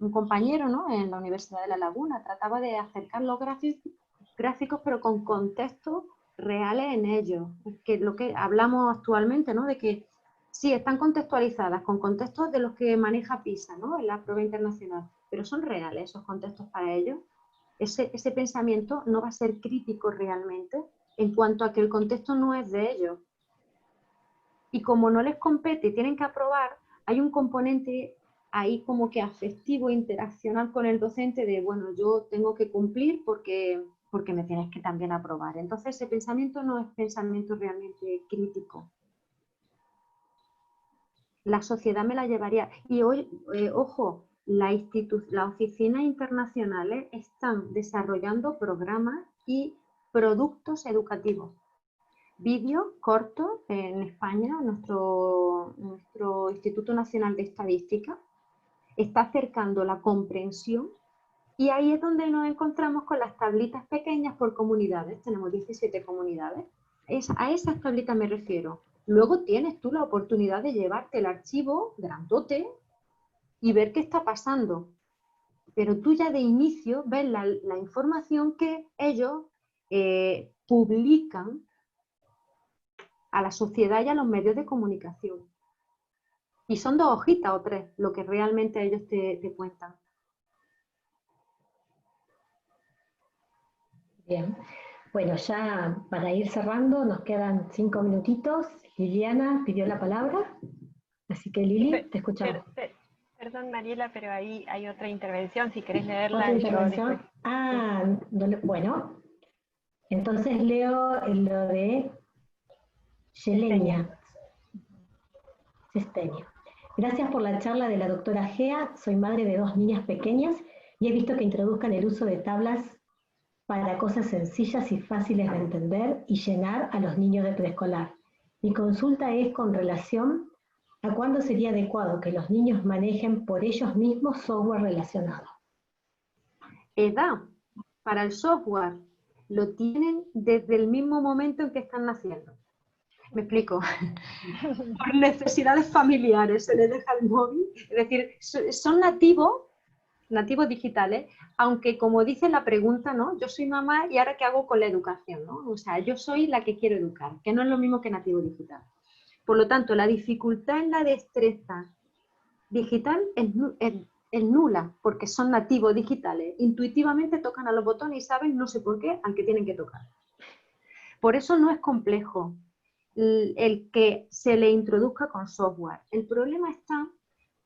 Speaker 4: Un compañero, ¿no? En la Universidad de La Laguna trataba de acercar los gráficos pero con contextos reales en ellos. Que lo que hablamos actualmente, ¿no? De que sí, están contextualizadas con contextos de los que maneja PISA, ¿no? En la prueba internacional, pero son reales esos contextos para ellos. Ese pensamiento no va a ser crítico realmente en cuanto a que el contexto no es de ellos. Y como no les compete y tienen que aprobar, hay un componente ahí como que afectivo, interaccional con el docente de, bueno, yo tengo que cumplir porque me tienes que también aprobar. Entonces ese pensamiento no es pensamiento realmente crítico. La sociedad me la llevaría. Y hoy, ojo, las oficinas internacionales están desarrollando programas y productos educativos. Vídeos cortos en España, nuestro Instituto Nacional de Estadística está acercando la comprensión y ahí es donde nos encontramos con las tablitas pequeñas por comunidades. Tenemos 17 comunidades. A esas tablitas me refiero. Luego tienes tú la oportunidad de llevarte el archivo grandote y ver qué está pasando. Pero tú ya de inicio ves la información que ellos publican a la sociedad y a los medios de comunicación. Y son 2 hojitas o 3 lo que realmente ellos te cuentan.
Speaker 3: Bien, bueno, ya para ir cerrando nos quedan 5 minutitos. Liliana pidió la palabra, así que Lili, te escuchamos.
Speaker 1: Perdón, Mariela, pero ahí hay otra intervención, si querés leerla.
Speaker 3: ¿Otra intervención? Bueno, entonces leo lo de Yelenia. Cestenia. Gracias por la charla de la doctora Gea. Soy madre de 2 niñas pequeñas y he visto que introduzcan el uso de tablas para cosas sencillas y fáciles de entender y llenar a los niños de preescolar. Mi consulta es con relación a cuándo sería adecuado que los niños manejen por ellos mismos software relacionado.
Speaker 4: Edad para el software lo tienen desde el mismo momento en que están naciendo. Me explico. Por necesidades familiares se les deja el móvil. Es decir, son nativos digitales, aunque como dice la pregunta, ¿no? Yo soy mamá y ahora ¿qué hago con la educación? ¿No? O sea, yo soy la que quiero educar, que no es lo mismo que nativo digital. Por lo tanto, la dificultad en la destreza digital es nula, porque son nativos digitales. Intuitivamente tocan a los botones y saben, no sé por qué, al que tienen que tocar. Por eso no es complejo el que se le introduzca con software. El problema está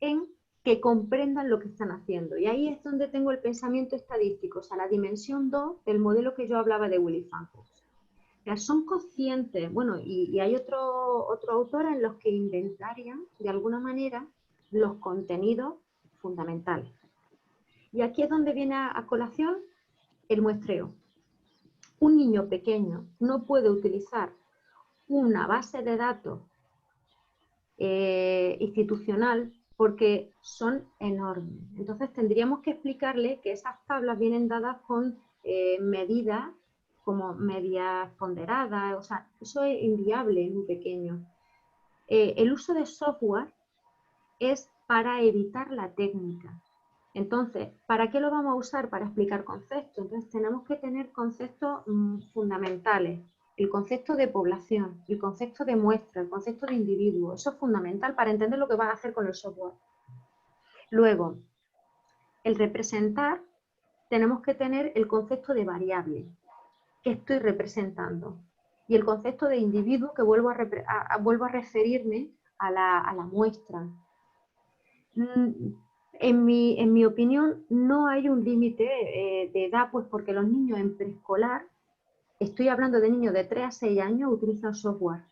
Speaker 4: en que comprendan lo que están haciendo. Y ahí es donde tengo el pensamiento estadístico, o sea, la dimensión 2 del modelo que yo hablaba de Willy Fancus. O sea, son conscientes, bueno, y hay otro autor en los que inventarian, de alguna manera, los contenidos fundamentales. Y aquí es donde viene a colación el muestreo. Un niño pequeño no puede utilizar una base de datos institucional porque son enormes. Entonces tendríamos que explicarle que esas tablas vienen dadas con medidas como medias ponderadas, o sea, eso es inviable en un pequeño. El uso de software es para evitar la técnica. Entonces, ¿para qué lo vamos a usar? Para explicar conceptos. Entonces tenemos que tener conceptos fundamentales. El concepto de población, el concepto de muestra, el concepto de individuo. Eso es fundamental para entender lo que van a hacer con el software. Luego, el representar, tenemos que tener el concepto de variable. ¿Qué estoy representando? Y el concepto de individuo, que vuelvo a referirme a la muestra. En mi opinión, no hay un límite de edad, pues porque los niños en preescolar, estoy hablando de niños de 3 a 6 años, utilizan software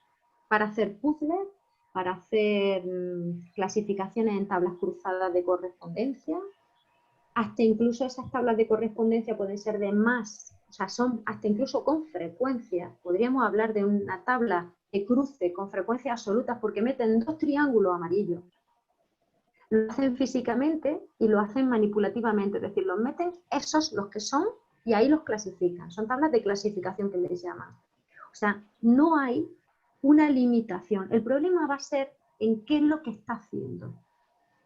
Speaker 4: para hacer puzzles, para hacer clasificaciones en tablas cruzadas de correspondencia, hasta incluso esas tablas de correspondencia pueden ser de más, o sea, son hasta incluso con frecuencia. Podríamos hablar de una tabla de cruce con frecuencias absolutas porque meten 2 triángulos amarillos. Lo hacen físicamente y lo hacen manipulativamente, es decir, los meten esos los que son y ahí los clasifican. Son tablas de clasificación que les llaman. O sea, no hay una limitación. El problema va a ser en qué es lo que está haciendo.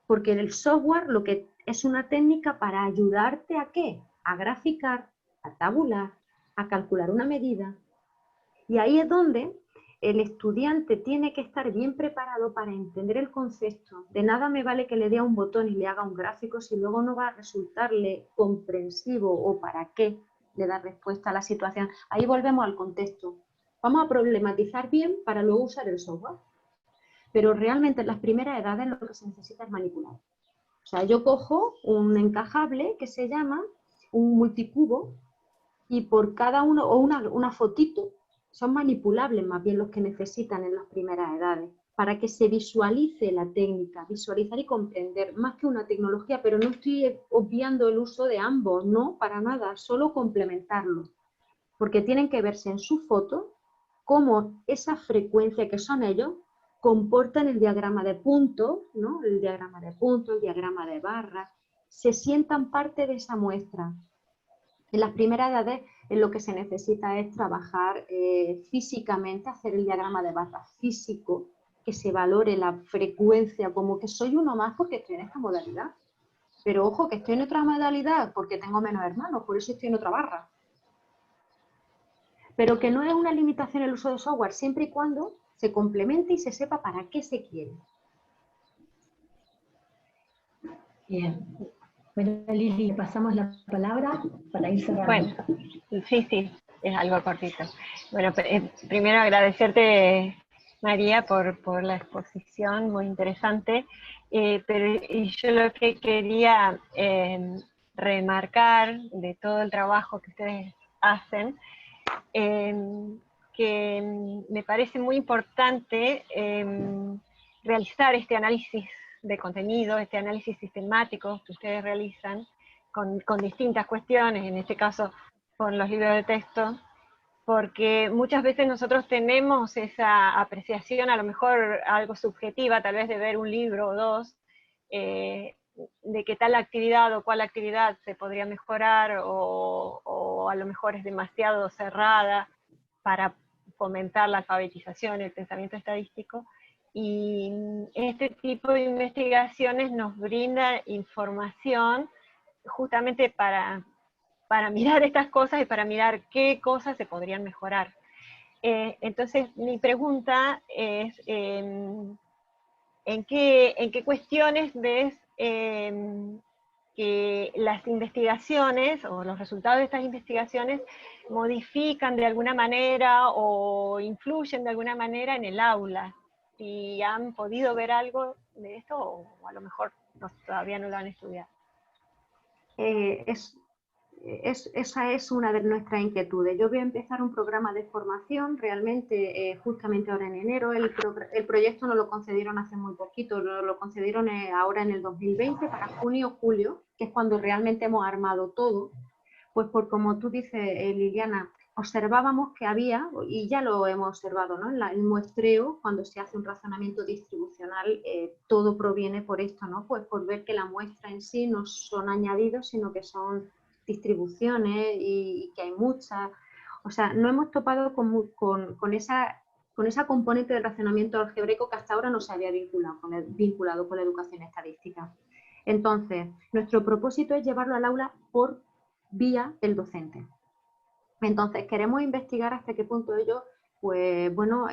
Speaker 4: Porque el software lo que es una técnica para ayudarte a ¿qué? A graficar, a tabular, a calcular una medida. Y ahí es donde el estudiante tiene que estar bien preparado para entender el concepto. De nada me vale que le dé a un botón y le haga un gráfico si luego no va a resultarle comprensivo o para qué le da respuesta a la situación. Ahí volvemos al contexto. Vamos a problematizar bien para luego usar el software. Pero realmente en las primeras edades lo que se necesita es manipular. O sea, yo cojo un encajable que se llama un multicubo y por cada uno, o una fotito, son manipulables más bien los que necesitan en las primeras edades, para que se visualice la técnica, visualizar y comprender, más que una tecnología, pero no estoy obviando el uso de ambos, no, para nada, solo complementarlo, porque tienen que verse en su foto cómo esa frecuencia que son ellos comportan el diagrama de puntos, ¿no? El diagrama de puntos, el diagrama de barras, se sientan parte de esa muestra. En las primeras edades lo que se necesita es trabajar físicamente, hacer el diagrama de barras físico, que se valore la frecuencia como que soy uno más porque estoy en esta modalidad. Pero ojo, que estoy en otra modalidad porque tengo menos hermanos, por eso estoy en otra barra. Pero que no es una limitación el uso de software, siempre y cuando se complemente y se sepa para qué se quiere.
Speaker 3: Bien. Bueno, Lili, le pasamos la palabra para ir cerrando.
Speaker 1: Bueno, sí, es algo cortito. Bueno, primero agradecerte, María, por la exposición, muy interesante, pero y yo lo que quería remarcar de todo el trabajo que ustedes hacen, que me parece muy importante realizar este análisis de contenido, este análisis sistemático que ustedes realizan con distintas cuestiones, en este caso con los libros de texto, porque muchas veces nosotros tenemos esa apreciación, a lo mejor algo subjetiva, tal vez de ver un libro o dos, de que tal actividad o cual actividad se podría mejorar, o a lo mejor es demasiado cerrada para fomentar la alfabetización, el pensamiento estadístico, y este tipo de investigaciones nos brinda información justamente para mirar estas cosas y para mirar qué cosas se podrían mejorar. Entonces, mi pregunta es, ¿en qué cuestiones ves que las investigaciones o los resultados de estas investigaciones modifican de alguna manera o influyen de alguna manera en el aula? Si han podido ver algo de esto, o a lo mejor todavía no lo han estudiado.
Speaker 4: Esa es una de nuestras inquietudes. Yo voy a empezar un programa de formación realmente justamente ahora en enero. El proyecto nos lo concedieron hace muy poquito, lo concedieron ahora en el 2020 para junio o julio, que es cuando realmente hemos armado todo. Pues por como tú dices, Liliana, observábamos que había, y ya lo hemos observado, ¿no? El muestreo, cuando se hace un razonamiento distribucional, todo proviene por esto, ¿no? Pues por ver que la muestra en sí no son añadidos, sino que son distribuciones y que hay muchas. O sea, no hemos topado con esa componente del razonamiento algebraico que hasta ahora no se había vinculado con la educación estadística. Entonces, nuestro propósito es llevarlo al aula por vía el docente. Entonces, queremos investigar hasta qué punto ellos, pues bueno,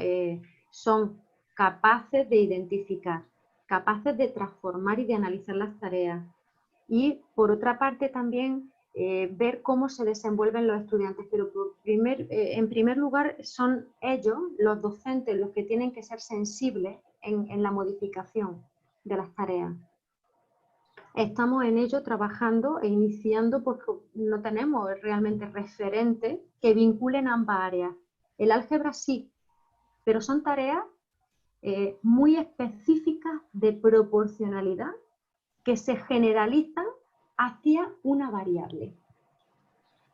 Speaker 4: son capaces de identificar, capaces de transformar y de analizar las tareas. Y por otra parte también ver cómo se desenvuelven los estudiantes, pero en primer lugar son ellos, los docentes, los que tienen que ser sensibles en la modificación de las tareas. Estamos en ello trabajando e iniciando porque no tenemos realmente referentes que vinculen ambas áreas. El álgebra sí, pero son tareas muy específicas de proporcionalidad que se generalizan hacia una variable.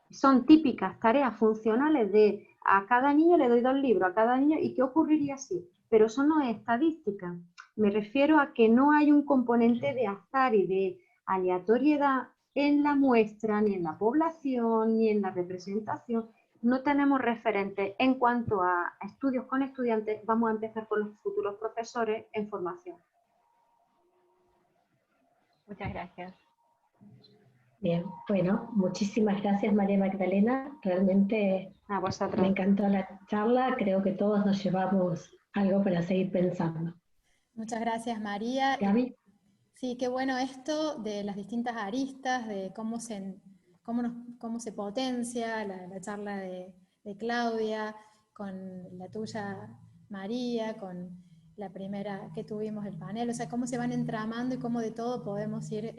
Speaker 4: Son típicas tareas funcionales de a cada niño le doy 2 libros, a cada niño, ¿y qué ocurriría así? Pero eso no es estadística. Me refiero a que no hay un componente de azar y de aleatoriedad en la muestra, ni en la población, ni en la representación. No tenemos referentes. En cuanto a estudios con estudiantes, vamos a empezar con los futuros profesores en formación.
Speaker 1: Muchas gracias.
Speaker 3: Bien, bueno, muchísimas gracias María Magdalena, realmente
Speaker 4: A vosotros.
Speaker 3: me encantó la charla, creo que todos nos llevamos algo para seguir pensando.
Speaker 2: Muchas gracias, María.
Speaker 3: Gaby.
Speaker 2: Sí, qué bueno esto de las distintas aristas, de cómo se potencia la charla de Claudia, con la tuya, María, con la primera que tuvimos el panel, o sea, cómo se van entramando y cómo de todo podemos ir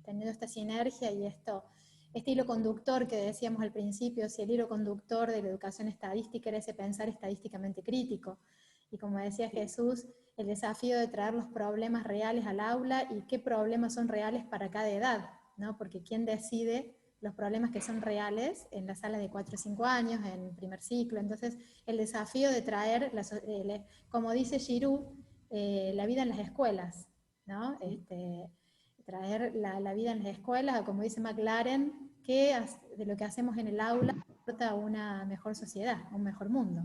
Speaker 2: teniendo esta sinergia y este hilo conductor que decíamos al principio, si el hilo conductor de la educación estadística era ese pensar estadísticamente crítico. Y como decía Jesús, el desafío de traer los problemas reales al aula y qué problemas son reales para cada edad, ¿no? Porque ¿quién decide los problemas que son reales en las salas de 4 o 5 años, en primer ciclo? Entonces, el desafío de traer, como dice Giroux, la vida en las escuelas, ¿no? Traer la vida en las escuelas, o como dice McLaren, que de lo que hacemos en el aula aporta a una mejor sociedad, a un mejor mundo.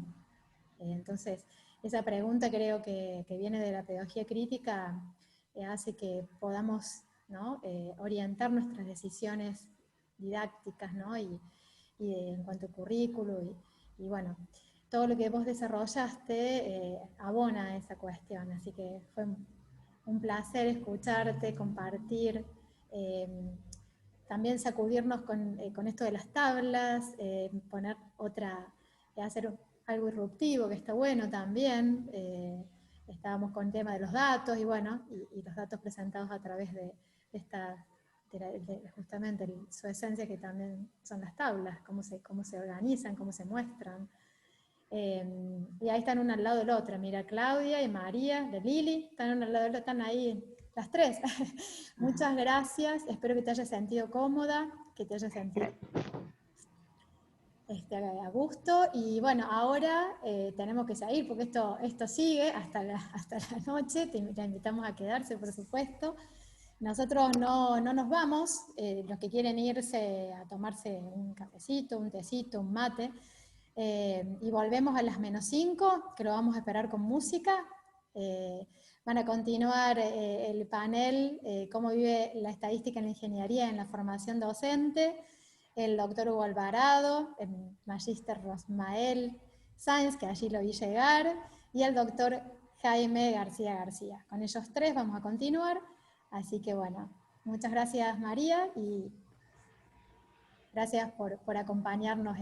Speaker 2: Entonces, esa pregunta creo que viene de la pedagogía crítica, hace que podamos, ¿no? Orientar nuestras decisiones didácticas, ¿no? y en cuanto a currículo, y bueno, todo lo que vos desarrollaste abona a esa cuestión, así que fue un placer escucharte, compartir, también sacudirnos con esto de las tablas, poner hacer algo disruptivo, que está bueno también. Estábamos con el tema de los datos, y bueno, y los datos presentados a través de justamente su esencia, que también son las tablas, cómo se organizan, cómo se muestran. Y ahí están una al lado del otro, mira, Claudia y María, de Lili, están una al lado del otro, están ahí las tres. Muchas gracias, espero que te hayas sentido cómoda, que te hayas sentido a gusto, y bueno, ahora tenemos que seguir, porque esto sigue hasta la noche, te invitamos a quedarse, por supuesto. Nosotros no nos vamos, los que quieren irse a tomarse un cafecito, un tecito, un mate, y volvemos a las -5, que lo vamos a esperar con música. Van a continuar el panel, cómo vive la estadística en la ingeniería en la formación docente, el doctor Hugo Alvarado, el magíster Rosmael Sáenz, que allí lo vi llegar, y el doctor Jaime García. Con ellos tres vamos a continuar, así que bueno, muchas gracias María, y gracias por acompañarnos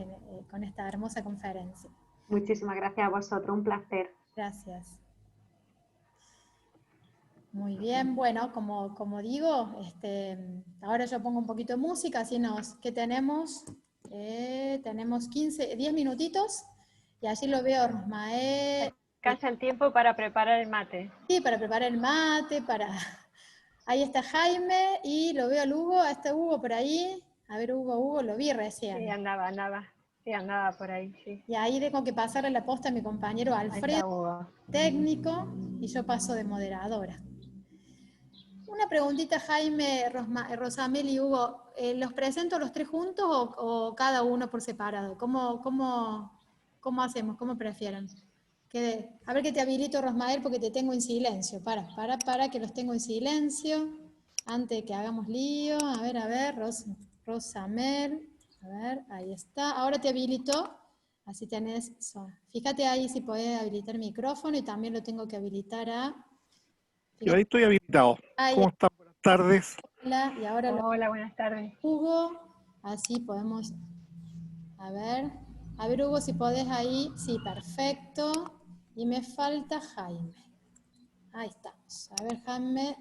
Speaker 2: con esta hermosa conferencia.
Speaker 4: Muchísimas gracias a vosotros, un placer.
Speaker 2: Gracias. Muy bien, bueno, como digo, ahora yo pongo un poquito de música, así ¿qué tenemos? Tenemos 10 minutitos, y allí lo veo Rosmael.
Speaker 1: Alcanza el tiempo para preparar el mate.
Speaker 2: Sí, para preparar el mate, ahí está Jaime, y lo veo al Hugo, a este Hugo por ahí. A ver, Hugo, lo vi recién.
Speaker 1: Sí, andaba por ahí, sí.
Speaker 2: Y ahí tengo que pasarle la posta a mi compañero Alfredo, técnico, y yo paso de moderadora. Una preguntita, Jaime, Rosamel y Hugo, ¿los presento los tres juntos o cada uno por separado? ¿Cómo hacemos? ¿Cómo prefieren? A ver que te habilito, Rosmael, porque te tengo en silencio. Para que los tengo en silencio, antes de que hagamos lío. A ver, Rosamel, a ver, ahí está. Ahora te habilito, así tenés, fíjate ahí si podés habilitar el micrófono, y también lo tengo que habilitar
Speaker 5: Yo ahí estoy habilitado. ¿Cómo están? Buenas tardes.
Speaker 2: Hola, y ahora
Speaker 1: hola, buenas tardes.
Speaker 2: Hugo, así podemos, a ver, Hugo, si podés ahí, sí, perfecto, y me falta Jaime. Ahí estamos. A ver, Jaime,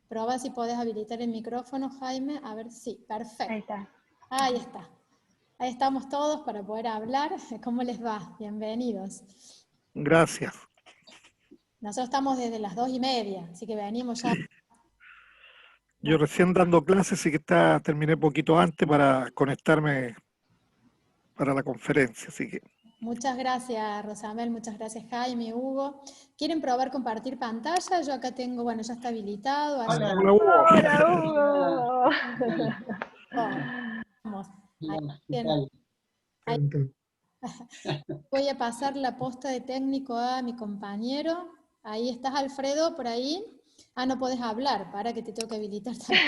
Speaker 2: probá si podés habilitar el micrófono, Jaime, a ver, sí, perfecto.
Speaker 1: Ahí está.
Speaker 2: Ahí está. Ahí estamos todos para poder hablar. ¿Cómo les va? Bienvenidos.
Speaker 5: Gracias.
Speaker 2: Nosotros estamos desde las 2:30, así que venimos ya.
Speaker 5: Yo recién dando clases, así que terminé poquito antes para conectarme para la conferencia, así que.
Speaker 2: Muchas gracias, Rosamel, muchas gracias, Jaime, Hugo. ¿Quieren probar compartir pantalla? Yo acá tengo, bueno, ya está habilitado.
Speaker 5: Hola, Hugo.
Speaker 1: Hola, Hugo.
Speaker 2: Vamos. Ahí. Voy a pasar la posta de técnico a mi compañero. Ahí estás, Alfredo, por ahí. No podés hablar, para que te tengo que habilitar también.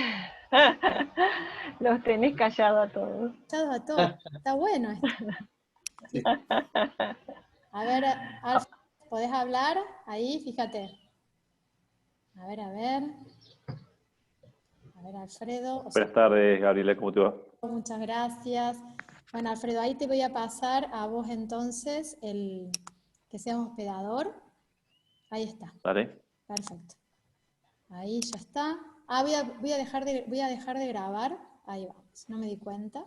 Speaker 1: Los tenés callados a todos.
Speaker 2: Callados a todos. Está bueno esto. Sí. A ver, Alfredo, ¿podés hablar? Ahí, fíjate. A ver. A ver, Alfredo.
Speaker 6: Buenas tardes, Gabriela, ¿cómo te va?
Speaker 2: Muchas gracias. Bueno, Alfredo, ahí te voy a pasar a vos entonces que seas hospedador. Ahí está.
Speaker 6: ¿Vale?
Speaker 2: Perfecto. Ahí ya está. Ah, voy a dejar de grabar. Ahí va. No me di cuenta.